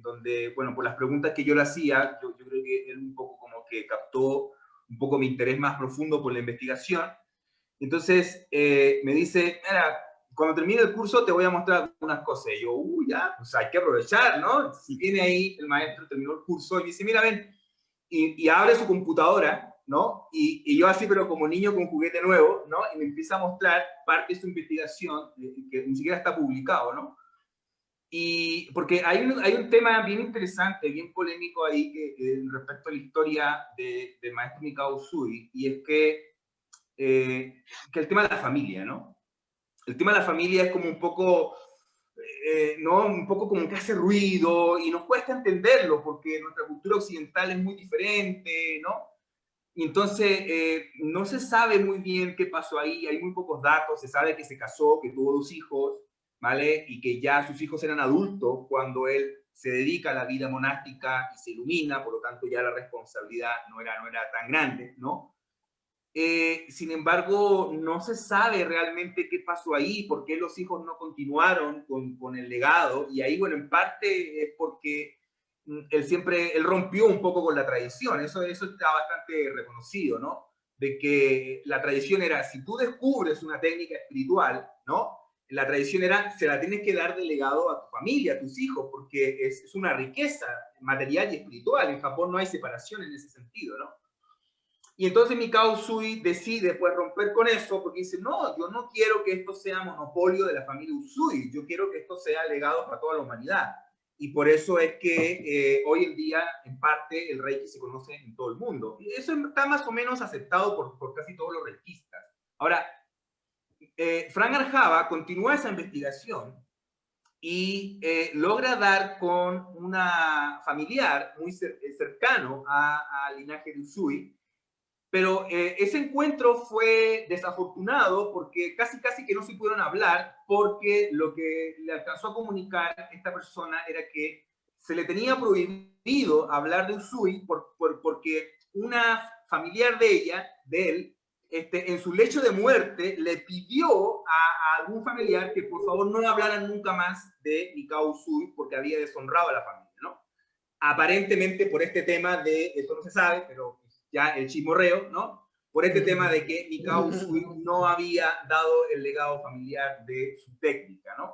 donde, bueno, por las preguntas que yo le hacía, yo creo que él un poco como que captó un poco mi interés más profundo por la investigación. Entonces me dice, mira, cuando termine el curso te voy a mostrar algunas cosas. Y yo, ya, pues hay que aprovechar, ¿no? Si viene ahí el maestro, terminó el curso y me dice, mira, ven, y abre su computadora, ¿no? Y yo así, pero como niño con juguete nuevo, ¿no? Y me empieza a mostrar parte de su investigación, que ni siquiera está publicado, ¿no? Y porque hay un tema bien interesante, bien polémico ahí respecto a la historia del maestro Mikao Usui, y es que el tema de la familia, ¿no? El tema de la familia es como un poco, ¿no? Un poco como que hace ruido y nos cuesta entenderlo porque nuestra cultura occidental es muy diferente, ¿no? Y entonces no se sabe muy bien qué pasó ahí, hay muy pocos datos, se sabe que se casó, que tuvo 2 hijos, ¿vale? Y que ya sus hijos eran adultos cuando él se dedica a la vida monástica y se ilumina, por lo tanto ya la responsabilidad no era tan grande, ¿no? Sin embargo, no se sabe realmente qué pasó ahí, por qué los hijos no continuaron con el legado, y ahí, bueno, en parte es porque él rompió un poco con la tradición, eso está bastante reconocido, ¿no? De que la tradición era, si tú descubres una técnica espiritual, ¿no? La tradición era, se la tienes que dar de legado a tu familia, a tus hijos, porque es una riqueza material y espiritual. En Japón no hay separación en ese sentido, ¿no? Y entonces Mikao Usui decide pues romper con eso, porque dice, no, yo no quiero que esto sea monopolio de la familia Usui, yo quiero que esto sea legado para toda la humanidad. Y por eso es que hoy en día, en parte, el Reiki se conoce en todo el mundo. Y eso está más o menos aceptado por casi todos los reikistas. Ahora, Frank Arjava continúa esa investigación y logra dar con una familiar muy cercano al linaje de Usui, pero ese encuentro fue desafortunado porque casi que no se pudieron hablar, porque lo que le alcanzó a comunicar esta persona era que se le tenía prohibido hablar de Usui porque una familiar de él, en su lecho de muerte, le pidió a algún familiar que por favor no hablaran nunca más de Mikao Usui porque había deshonrado a la familia, ¿no? Aparentemente por este tema de, esto no se sabe, pero ya el chismorreo, ¿no? Por este tema de que Mikao Usui no había dado el legado familiar de su técnica, ¿no?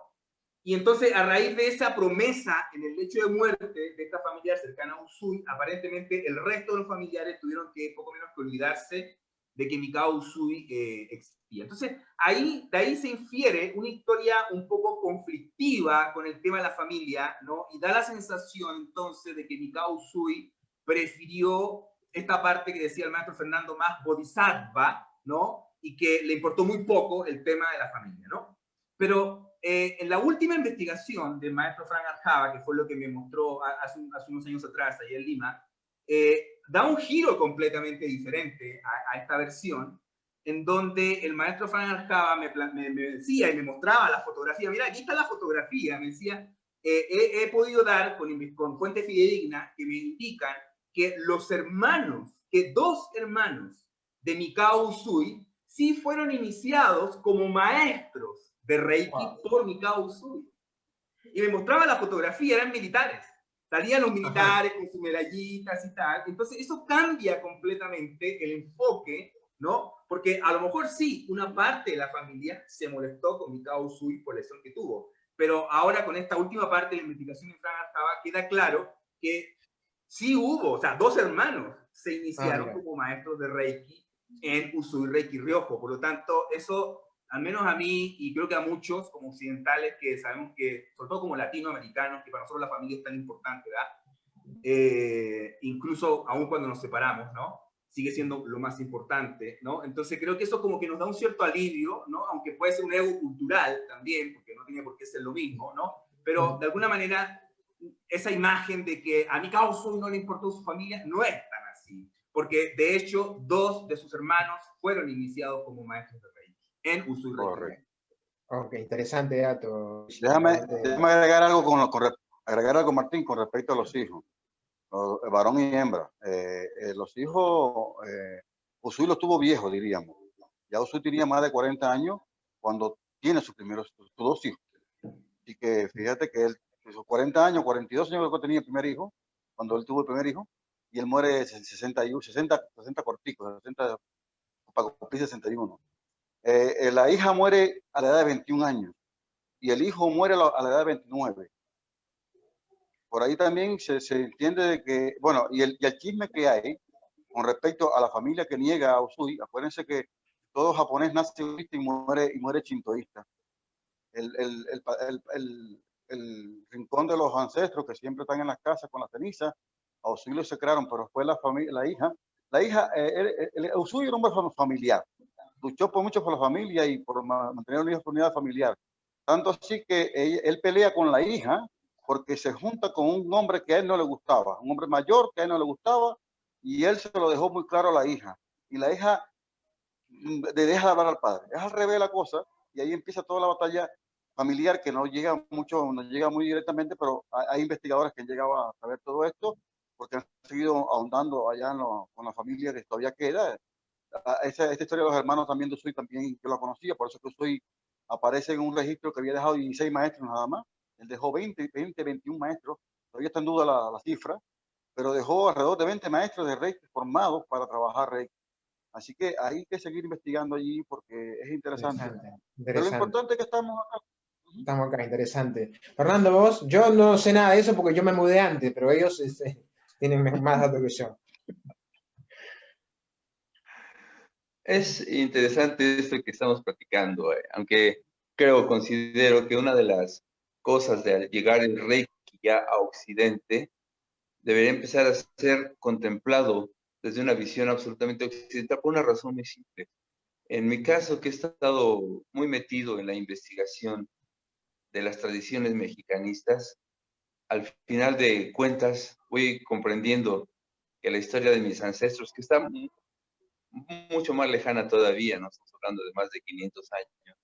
Y entonces, a raíz de esa promesa en el lecho de muerte de esta familiar cercana a Usui, aparentemente el resto de los familiares tuvieron que poco menos que olvidarse de que Mikao Usui existía. Entonces, de ahí se infiere una historia un poco conflictiva con el tema de la familia, ¿no? Y da la sensación entonces de que Mikao Usui prefirió esta parte que decía el maestro Fernando más bodhisattva, ¿no? Y que le importó muy poco el tema de la familia, ¿no? Pero en la última investigación del maestro Frank Arjava, que fue lo que me mostró hace unos años atrás, allá en Lima, da un giro completamente diferente a esta versión, en donde el maestro Frank Arjava me decía y me mostraba la fotografía. Mira, aquí está la fotografía, me decía, he podido dar con fuentes fidedignas que me indican que los hermanos, que 2 hermanos de Mikao Usui sí fueron iniciados como maestros de Reiki por Mikao Usui. Y me mostraba la fotografía, eran militares. Salían los militares con sus medallitas y tal. Entonces eso cambia completamente el enfoque, ¿no? Porque a lo mejor sí, una parte de la familia se molestó con Mikao Usui por la lesión que tuvo. Pero ahora con esta última parte de la investigación de Frank Arjava queda claro que sí hubo, o sea, 2 hermanos se iniciaron como maestros de Reiki en Usui Reiki Ryojo. Por lo tanto, eso, al menos a mí, y creo que a muchos como occidentales que sabemos que, sobre todo como latinoamericanos, que para nosotros la familia es tan importante, ¿verdad? Incluso aún cuando nos separamos, ¿no? Sigue siendo lo más importante, ¿no? Entonces creo que eso como que nos da un cierto alivio, ¿no? Aunque puede ser un ego cultural también, porque no tiene por qué ser lo mismo, ¿no? Pero de alguna manera esa imagen de que a Mikao Usui no le importó su familia no es tan así, porque de hecho 2 de sus hermanos fueron iniciados como maestros de Reiki en Usui Reiki. Ok, interesante dato. Déjame agregar algo, Martín, con respecto a los hijos, varón y hembra. Los hijos, Usui los tuvo viejos, diríamos. Ya Usui tenía más de 40 años cuando tiene sus 2 hijos. Y que fíjate que él, sus 40 años, 42 años que tenía el primer hijo, cuando él tuvo el primer hijo, y él muere 60 corticos, 60, para cumplir 61. La hija muere a la edad de 21 años y el hijo muere a la edad de 29. Por ahí también se entiende de que, bueno, y el chisme que hay con respecto a la familia que niega a Usui, acuérdense que todo japonés nace budista y muere shintoísta. El rincón de los ancestros que siempre están en las casas con la ceniza, a Usui lo secraron, pero fue la hija, Usui era un hombre familiar, luchó mucho por la familia y por mantener una unidad familiar, tanto así que él pelea con la hija porque se junta con un hombre que a él no le gustaba, un hombre mayor que a él no le gustaba, y él se lo dejó muy claro a la hija, y la hija le deja de hablar al padre, es al revés la cosa, y ahí empieza toda la batalla familiar que no llega muy directamente, pero hay investigadores que han llegado a saber todo esto porque han seguido ahondando allá con la familia que todavía queda. Esta historia de los hermanos también de Usui también yo la conocía, por eso que Usui aparece en un registro que había dejado 16 maestros nada más. Él dejó 21 maestros, todavía está en duda la cifra, pero dejó alrededor de 20 maestros de Reiki formados para trabajar Reiki. Así que hay que seguir investigando allí porque es interesante. Interesante, Pero lo interesante. importante es que estamos acá. Estamos acá, interesante. Fernando, vos, yo no sé nada de eso porque yo me mudé antes, pero ellos tienen más datos que yo. Es interesante esto que estamos platicando, aunque considero que una de las cosas de al llegar el Reiki ya a Occidente debería empezar a ser contemplado desde una visión absolutamente occidental por una razón muy simple. En mi caso, que he estado muy metido en la investigación de las tradiciones mexicanistas, al final de cuentas voy comprendiendo que la historia de mis ancestros, que está mucho más lejana todavía, ¿no? Estamos hablando de más de 500 años,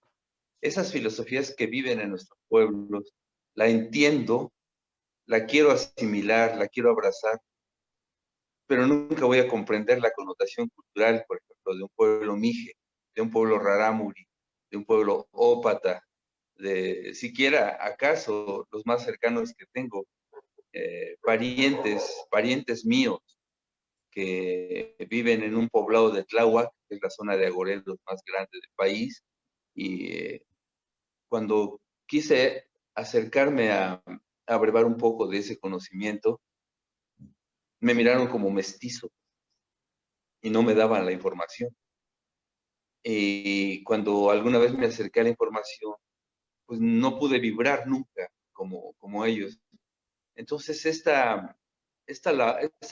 esas filosofías que viven en nuestros pueblos, la entiendo, la quiero asimilar, la quiero abrazar, pero nunca voy a comprender la connotación cultural, por ejemplo, de un pueblo mije, de un pueblo rarámuri, de un pueblo ópata, de siquiera acaso los más cercanos que tengo, parientes míos que viven en un poblado de Tláhuac, que es la zona de agoreros más grande del país, y cuando quise acercarme a brevar un poco de ese conocimiento, me miraron como mestizo y no me daban la información. Y cuando alguna vez me acerqué a la información, pues no pude vibrar nunca como ellos. Entonces, esta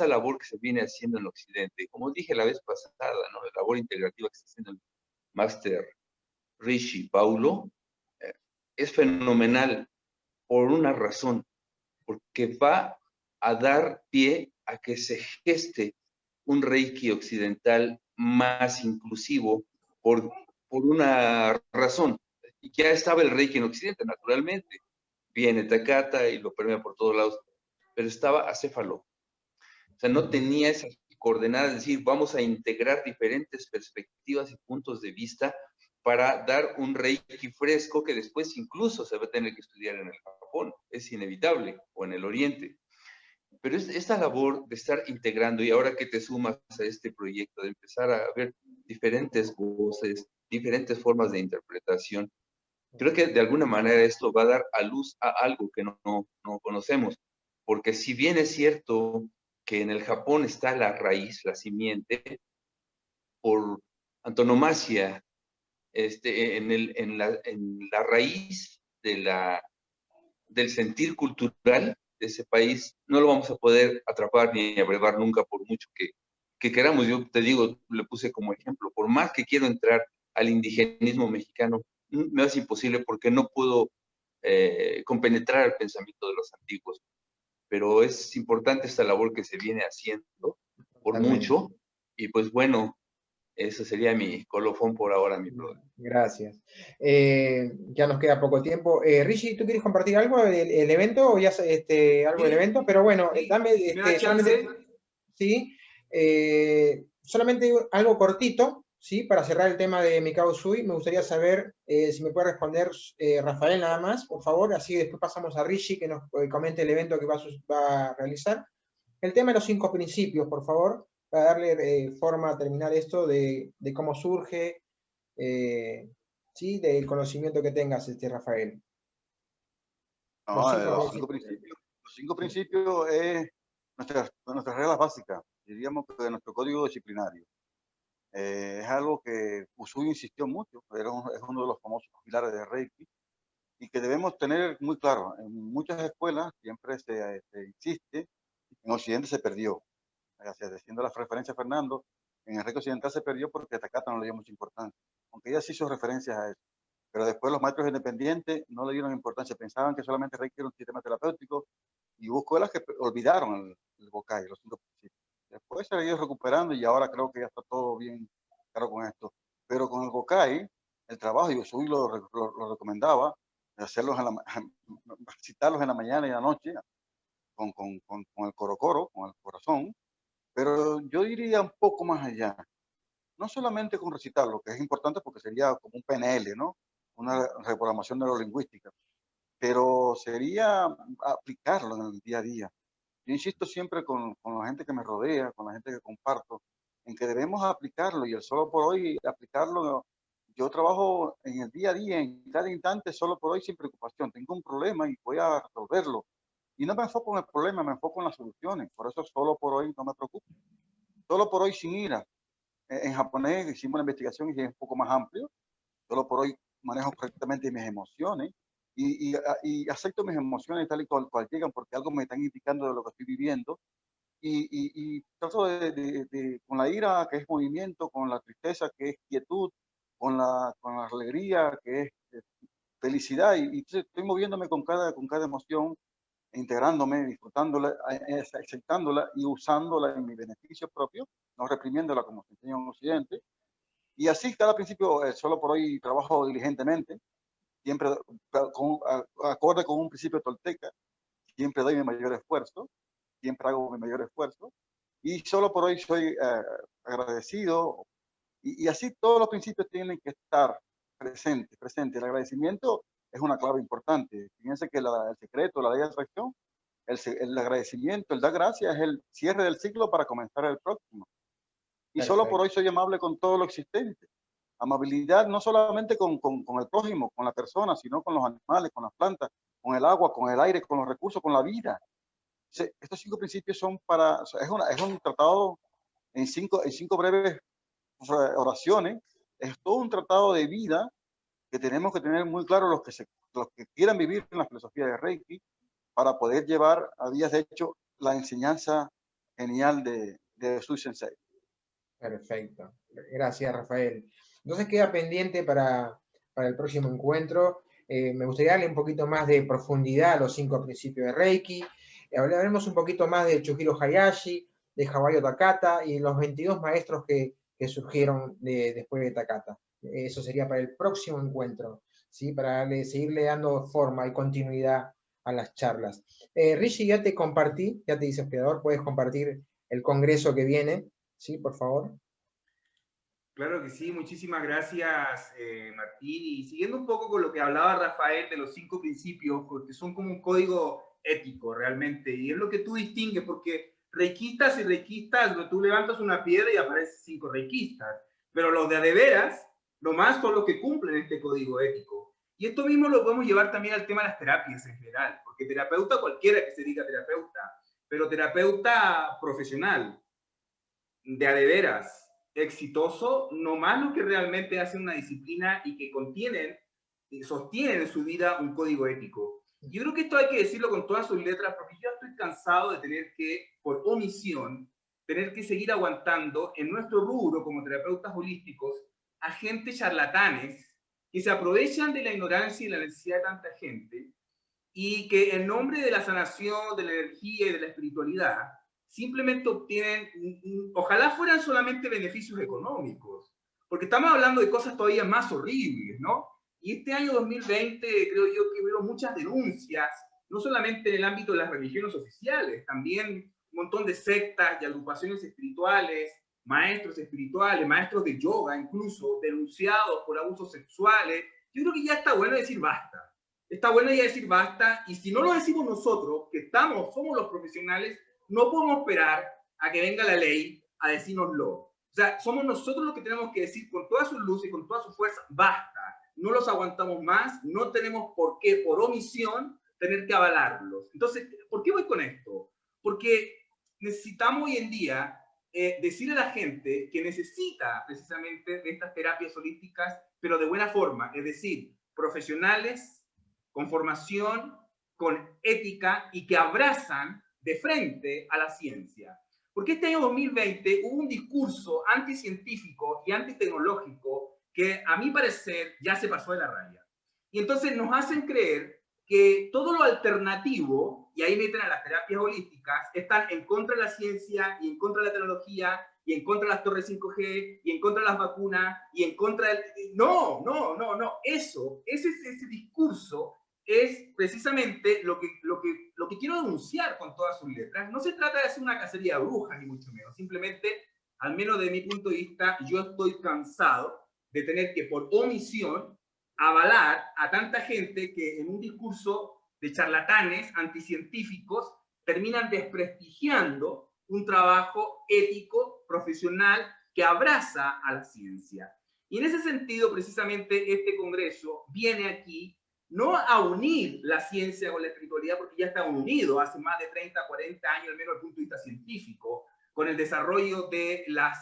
labor que se viene haciendo en Occidente, como dije la vez pasada, ¿no? La labor integrativa que está haciendo el máster Rishi Paulo, es fenomenal por una razón, porque va a dar pie a que se geste un Reiki occidental más inclusivo por una razón. Ya estaba el Reiki en Occidente, naturalmente. Viene Takata y lo permea por todos lados, pero estaba acéfalo. O sea, no tenía esas coordenadas, es decir, vamos a integrar diferentes perspectivas y puntos de vista para dar un Reiki fresco que después incluso se va a tener que estudiar en el Japón, es inevitable, o en el Oriente. Pero esta labor de estar integrando, y ahora que te sumas a este proyecto, de empezar a ver diferentes voces, diferentes formas de interpretación, creo que de alguna manera esto va a dar a luz a algo que no conocemos. Porque si bien es cierto que en el Japón está la raíz, la simiente, por antonomasia, en la raíz del sentir cultural de ese país, no lo vamos a poder atrapar ni abrevar nunca por mucho que queramos. Yo te digo, le puse como ejemplo, por más que quiero entrar al indigenismo mexicano, me hace imposible porque no puedo compenetrar el pensamiento de los antiguos. Pero es importante esta labor que se viene haciendo por Totalmente. mucho, y pues bueno, eso sería mi colofón por ahora, mi brother. Gracias. Ya nos queda poco tiempo. Richie, ¿tú quieres compartir algo del evento o ya algo del evento? Pero bueno, dame solamente, sí, solamente algo cortito, ¿sí? Para cerrar el tema de Mikao Usui, me gustaría saber si me puede responder Rafael nada más, por favor, así después pasamos a Richie que nos comente el evento que va a realizar. El tema de los 5 principios, por favor, para darle forma a terminar esto de cómo surge, ¿sí? Del conocimiento que tengas, Rafael. No, los 5 principios es nuestras reglas básicas, diríamos que de nuestro código disciplinario. Es algo que Usui insistió mucho, es uno de los famosos pilares de Reiki y que debemos tener muy claro. En muchas escuelas siempre se insiste, en Occidente se perdió. Haciendo la referencia a Fernando, en el Reiki occidental se perdió porque Takata no le dio mucha importancia, aunque ella sí hizo referencias a eso. Pero después los maestros independientes no le dieron importancia, pensaban que solamente Reiki era un sistema terapéutico y hubo escuelas que olvidaron el Gokai, los 5 principios. Después se ha ido recuperando y ahora creo que ya está todo bien claro con esto. Pero con el Gokai, el trabajo, yo Usui lo recomendaba, hacerlos citarlos en la mañana y en la noche, con el coro, con el corazón, pero yo diría un poco más allá. No solamente con recitarlo, que es importante porque sería como un PNL, ¿no? Una reprogramación neurolingüística. pero sería aplicarlo en el día a día. Yo insisto siempre con la gente que me rodea, con la gente que comparto, en que debemos aplicarlo y el solo por hoy aplicarlo. Yo trabajo en el día a día, en cada instante, solo por hoy sin preocupación. Tengo un problema y voy a resolverlo. Y no me enfoco en el problema, me enfoco en las soluciones. Por eso solo por hoy no me preocupo. Solo por hoy sin ira. En japonés hicimos una investigación y es un poco más amplio. Solo por hoy manejo correctamente mis emociones y acepto mis emociones tal y cual llegan porque algo me están indicando de lo que estoy viviendo. Y trato con la ira, que es movimiento, con la tristeza, que es quietud, con la alegría, que es felicidad. Y estoy moviéndome con cada emoción, integrándome, disfrutándola, aceptándola y usándola en mi beneficio propio, no reprimiéndola como se enseña en Occidente. Y así cada principio, solo por hoy trabajo diligentemente, siempre acorde con un principio tolteca, siempre doy mi mayor esfuerzo, siempre hago mi mayor esfuerzo, y solo por hoy soy agradecido, y así todos los principios tienen que estar presentes. El agradecimiento es una clave importante. Fíjense que el secreto, la ley de atracción, el agradecimiento, el dar gracias es el cierre del ciclo para comenzar el próximo. Y Perfecto. solo por hoy soy amable con todo lo existente. Amabilidad no solamente con el prójimo, con la persona, sino con los animales, con las plantas, con el agua, con el aire, con los recursos, con la vida. Estos 5 principios son para, es un tratado en cinco breves oraciones, es todo un tratado de vida que tenemos que tener muy claro los que quieran vivir en la filosofía de Reiki para poder llevar a días de hecho la enseñanza genial de Sui Sensei. Perfecto. Gracias, Rafael. Entonces queda pendiente para el próximo encuentro. Me gustaría darle un poquito más de profundidad a los 5 principios de Reiki. Hablaremos un poquito más de Chujiro Hayashi, de Hawayo Takata y los 22 maestros que surgieron después de Takata. Eso sería para el próximo encuentro, ¿sí? Para seguirle dando forma y continuidad a las charlas. Rishi, ya te compartí, ya te hice hospedador, puedes compartir el congreso que viene. Sí, por favor. Claro que sí, muchísimas gracias, Martín. Y siguiendo un poco con lo que hablaba Rafael de los 5 principios, porque son como un código ético realmente, y es lo que tú distingues, porque reikistas y reikistas, tú levantas una piedra y aparecen 5 reikistas, pero los de veras, lo más son los que cumplen este código ético. Y esto mismo lo podemos llevar también al tema de las terapias en general, porque terapeuta cualquiera que se diga terapeuta, pero terapeuta profesional, de a de veras, exitoso, no más lo que realmente hacen una disciplina y que contienen y sostienen en su vida un código ético. Yo creo que esto hay que decirlo con todas sus letras, porque yo estoy cansado de tener que, por omisión, tener que seguir aguantando en nuestro rubro como terapeutas holísticos a gente charlatanes que se aprovechan de la ignorancia y la necesidad de tanta gente y que en nombre de la sanación, de la energía y de la espiritualidad simplemente obtienen, ojalá fueran solamente beneficios económicos, porque estamos hablando de cosas todavía más horribles, ¿no? Y este año 2020 creo yo que hubo muchas denuncias, no solamente en el ámbito de las religiones oficiales, también un montón de sectas y agrupaciones espirituales, maestros espirituales, maestros de yoga incluso, denunciados por abusos sexuales. Yo creo que ya está bueno decir basta. Está bueno ya decir basta, y si no lo decimos nosotros, que somos los profesionales, no podemos esperar a que venga la ley a decírnoslo. O sea, somos nosotros los que tenemos que decir con toda su luz y con toda su fuerza, basta, no los aguantamos más, no tenemos por qué, por omisión, tener que avalarlos. Entonces, ¿por qué voy con esto? Porque necesitamos hoy en día decirle a la gente que necesita precisamente de estas terapias holísticas, pero de buena forma, es decir, profesionales con formación, con ética y que abrazan de frente a la ciencia. Porque este año 2020 hubo un discurso anticientífico y antitecnológico que a mi parecer ya se pasó de la raya. Y entonces nos hacen creer que todo lo alternativo, y ahí meten a las terapias holísticas, están en contra de la ciencia y en contra de la tecnología y en contra de las torres 5G y en contra de las vacunas y en contra del... No. Ese discurso es precisamente lo que quiero denunciar con todas sus letras. No se trata de hacer una cacería de brujas, ni mucho menos. Simplemente, al menos de mi punto de vista, yo estoy cansado de tener que, por omisión, avalar a tanta gente que en un discurso de charlatanes anticientíficos terminan desprestigiando un trabajo ético, profesional, que abraza a la ciencia. Y en ese sentido, precisamente, este congreso viene aquí no a unir la ciencia con la espiritualidad, porque ya está unido hace más de 30, 40 años, al menos desde el punto de vista científico, con el desarrollo de las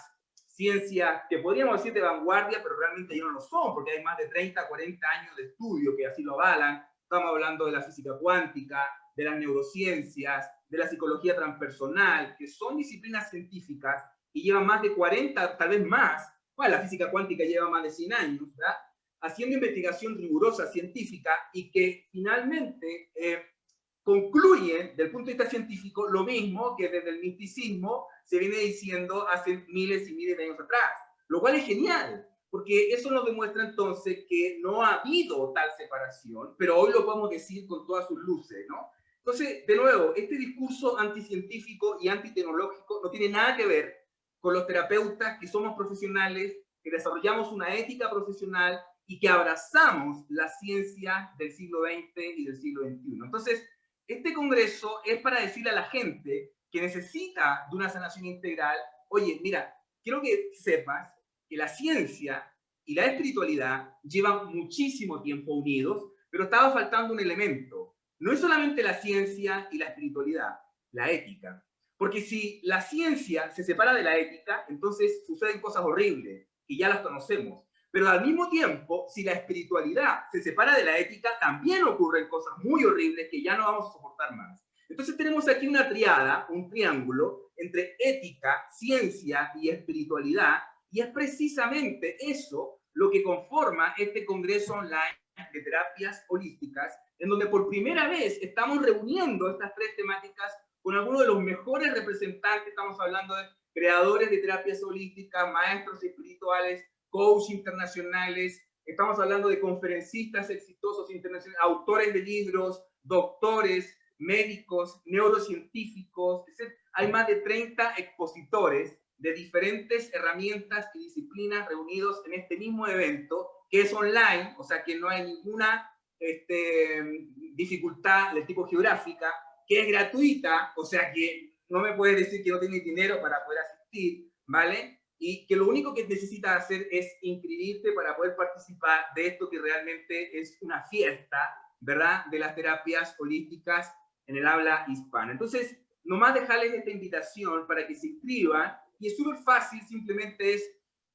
ciencias que podríamos decir de vanguardia, pero realmente ya no lo son, porque hay más de 30, 40 años de estudio que así lo avalan. Estamos hablando de la física cuántica, de las neurociencias, de la psicología transpersonal, que son disciplinas científicas y llevan más de 40, tal vez más. Bueno, la física cuántica lleva más de 100 años, ¿verdad? Haciendo investigación rigurosa, científica, y que finalmente concluyen, desde el punto de vista científico, lo mismo que desde el misticismo se viene diciendo hace miles y miles de años atrás. Lo cual es genial, porque eso nos demuestra entonces que no ha habido tal separación, pero hoy lo podemos decir con todas sus luces, ¿no? Entonces, de nuevo, este discurso anticientífico y antitecnológico no tiene nada que ver con los terapeutas que somos profesionales, que desarrollamos una ética profesional y que abrazamos la ciencia del siglo XX y del siglo XXI. Entonces, este congreso es para decirle a la gente que necesita de una sanación integral, oye, mira, quiero que sepas que la ciencia y la espiritualidad llevan muchísimo tiempo unidos, pero estaba faltando un elemento. No es solamente la ciencia y la espiritualidad, la ética. Porque si la ciencia se separa de la ética, entonces suceden cosas horribles, y ya las conocemos. Pero al mismo tiempo, si la espiritualidad se separa de la ética, también ocurren cosas muy horribles que ya no vamos a soportar más. Entonces tenemos aquí una triada, un triángulo, entre ética, ciencia y espiritualidad, y es precisamente eso lo que conforma este congreso online de terapias holísticas, en donde por primera vez estamos reuniendo estas tres temáticas con algunos de los mejores representantes. Estamos hablando de creadores de terapias holísticas, maestros espirituales, coach internacionales, estamos hablando de conferencistas exitosos internacionales, autores de libros, doctores, médicos, neurocientíficos, etc. Hay más de 30 expositores de diferentes herramientas y disciplinas reunidos en este mismo evento, que es online, o sea que no hay ninguna dificultad de tipo geográfica, que es gratuita, o sea que no me puedes decir que no tienes dinero para poder asistir, ¿vale? Y que lo único que necesitas hacer es inscribirte para poder participar de esto que realmente es una fiesta, ¿verdad? De las terapias holísticas en el habla hispana. Entonces, nomás dejarles esta invitación para que se inscriban, y es súper fácil, simplemente es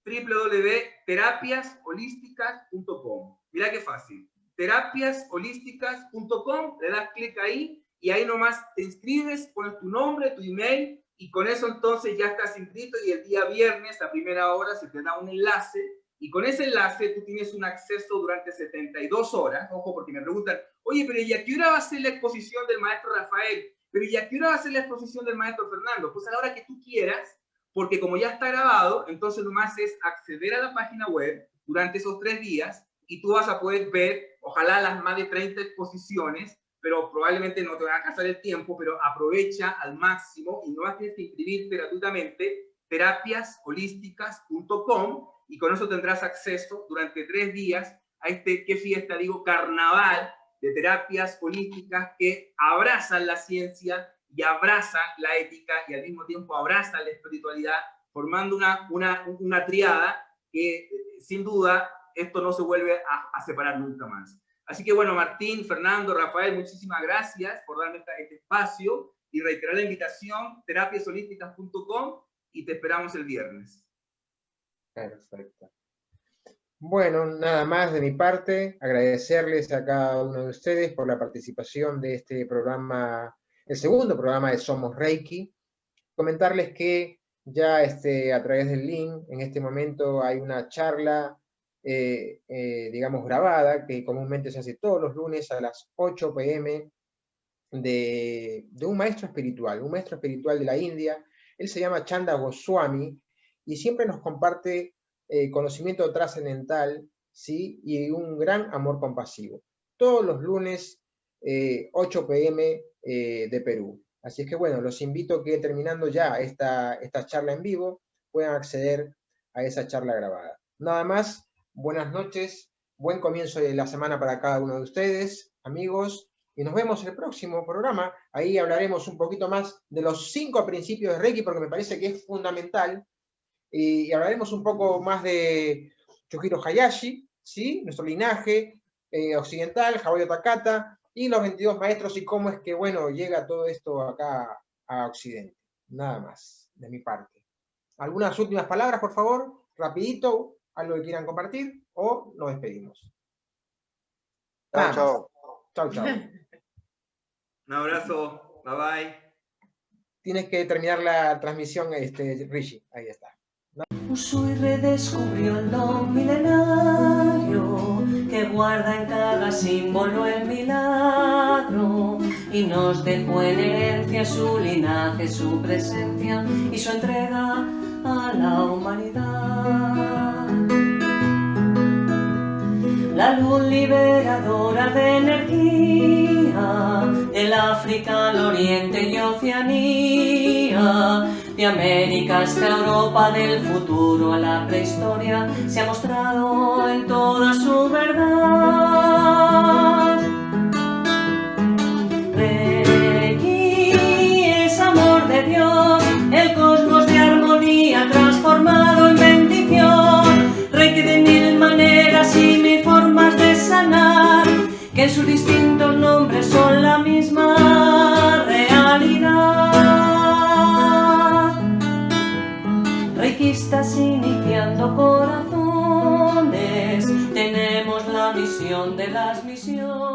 www.terapiasholísticas.com. Mira qué fácil. Terapiasholísticas.com, le das clic ahí, y ahí nomás te inscribes, pones tu nombre, tu email, y con eso entonces ya estás inscrito, y el día viernes a primera hora se te da un enlace, y con ese enlace tú tienes un acceso durante 72 horas, ojo, porque me preguntan, oye, pero ¿y a qué hora va a ser la exposición del maestro Rafael? Pero ¿y a qué hora va a ser la exposición del maestro Fernando? Pues a la hora que tú quieras, porque como ya está grabado, entonces nomás es acceder a la página web durante esos 3 días, y tú vas a poder ver, ojalá las más de 30 exposiciones, pero probablemente no te va a alcanzar el tiempo, pero aprovecha al máximo, y no vas a tener que inscribirte gratuitamente, terapiasholísticas.com, y con eso tendrás acceso durante 3 días a este, ¿qué fiesta? Digo, carnaval de terapias holísticas que abrazan la ciencia y abrazan la ética, y al mismo tiempo abrazan la espiritualidad, formando una triada que sin duda esto no se vuelve a separar nunca más. Así que bueno, Martín, Fernando, Rafael, muchísimas gracias por darme este espacio, y reiterar la invitación, terapiasholísticas.com, y te esperamos el viernes. Perfecto. Bueno, nada más de mi parte, agradecerles a cada uno de ustedes por la participación de este programa, el segundo programa de Somos Reiki. Comentarles que ya a través del link, en este momento hay una charla, digamos, grabada, que comúnmente se hace todos los lunes a las 8 p.m. de un maestro espiritual de la India. Él se llama Chanda Goswami, y siempre nos comparte conocimiento trascendental, ¿sí? Y un gran amor compasivo. Todos los lunes, 8 p.m. De Perú. Así es que bueno, los invito a que terminando ya esta charla en vivo, puedan acceder a esa charla grabada. Nada más, buenas noches, buen comienzo de la semana para cada uno de ustedes, amigos, y nos vemos en el próximo programa. Ahí hablaremos un poquito más de los 5 principios de Reiki, porque me parece que es fundamental, y hablaremos un poco más de Chujiro Hayashi, ¿sí? Nuestro linaje occidental, Hawayo Takata, y los 22 maestros, y cómo es que, bueno, llega todo esto acá a Occidente. Nada más, de mi parte. ¿Algunas últimas palabras, por favor? Rapidito, algo que quieran compartir, o nos despedimos. Chao, chao. Chao, chao. Un abrazo, bye bye. Tienes que terminar la transmisión, Rishi. Ahí está. Usui redescubrió el don milenario que guarda en cada símbolo el milagro y nos dejó en herencia su linaje, su presencia y su entrega a la humanidad. La luz liberadora de energía del África al Oriente y Oceanía, de América hasta Europa, del futuro a la prehistoria, se ha mostrado en toda su verdad. Reiki es amor de Dios, el cosmos de armonía transformado en bendición. Reiki de mil maneras y mil formas de sanar, que en sus distintos nombres son la misma realidad. Reikistas iniciando corazones, tenemos la misión de las misiones.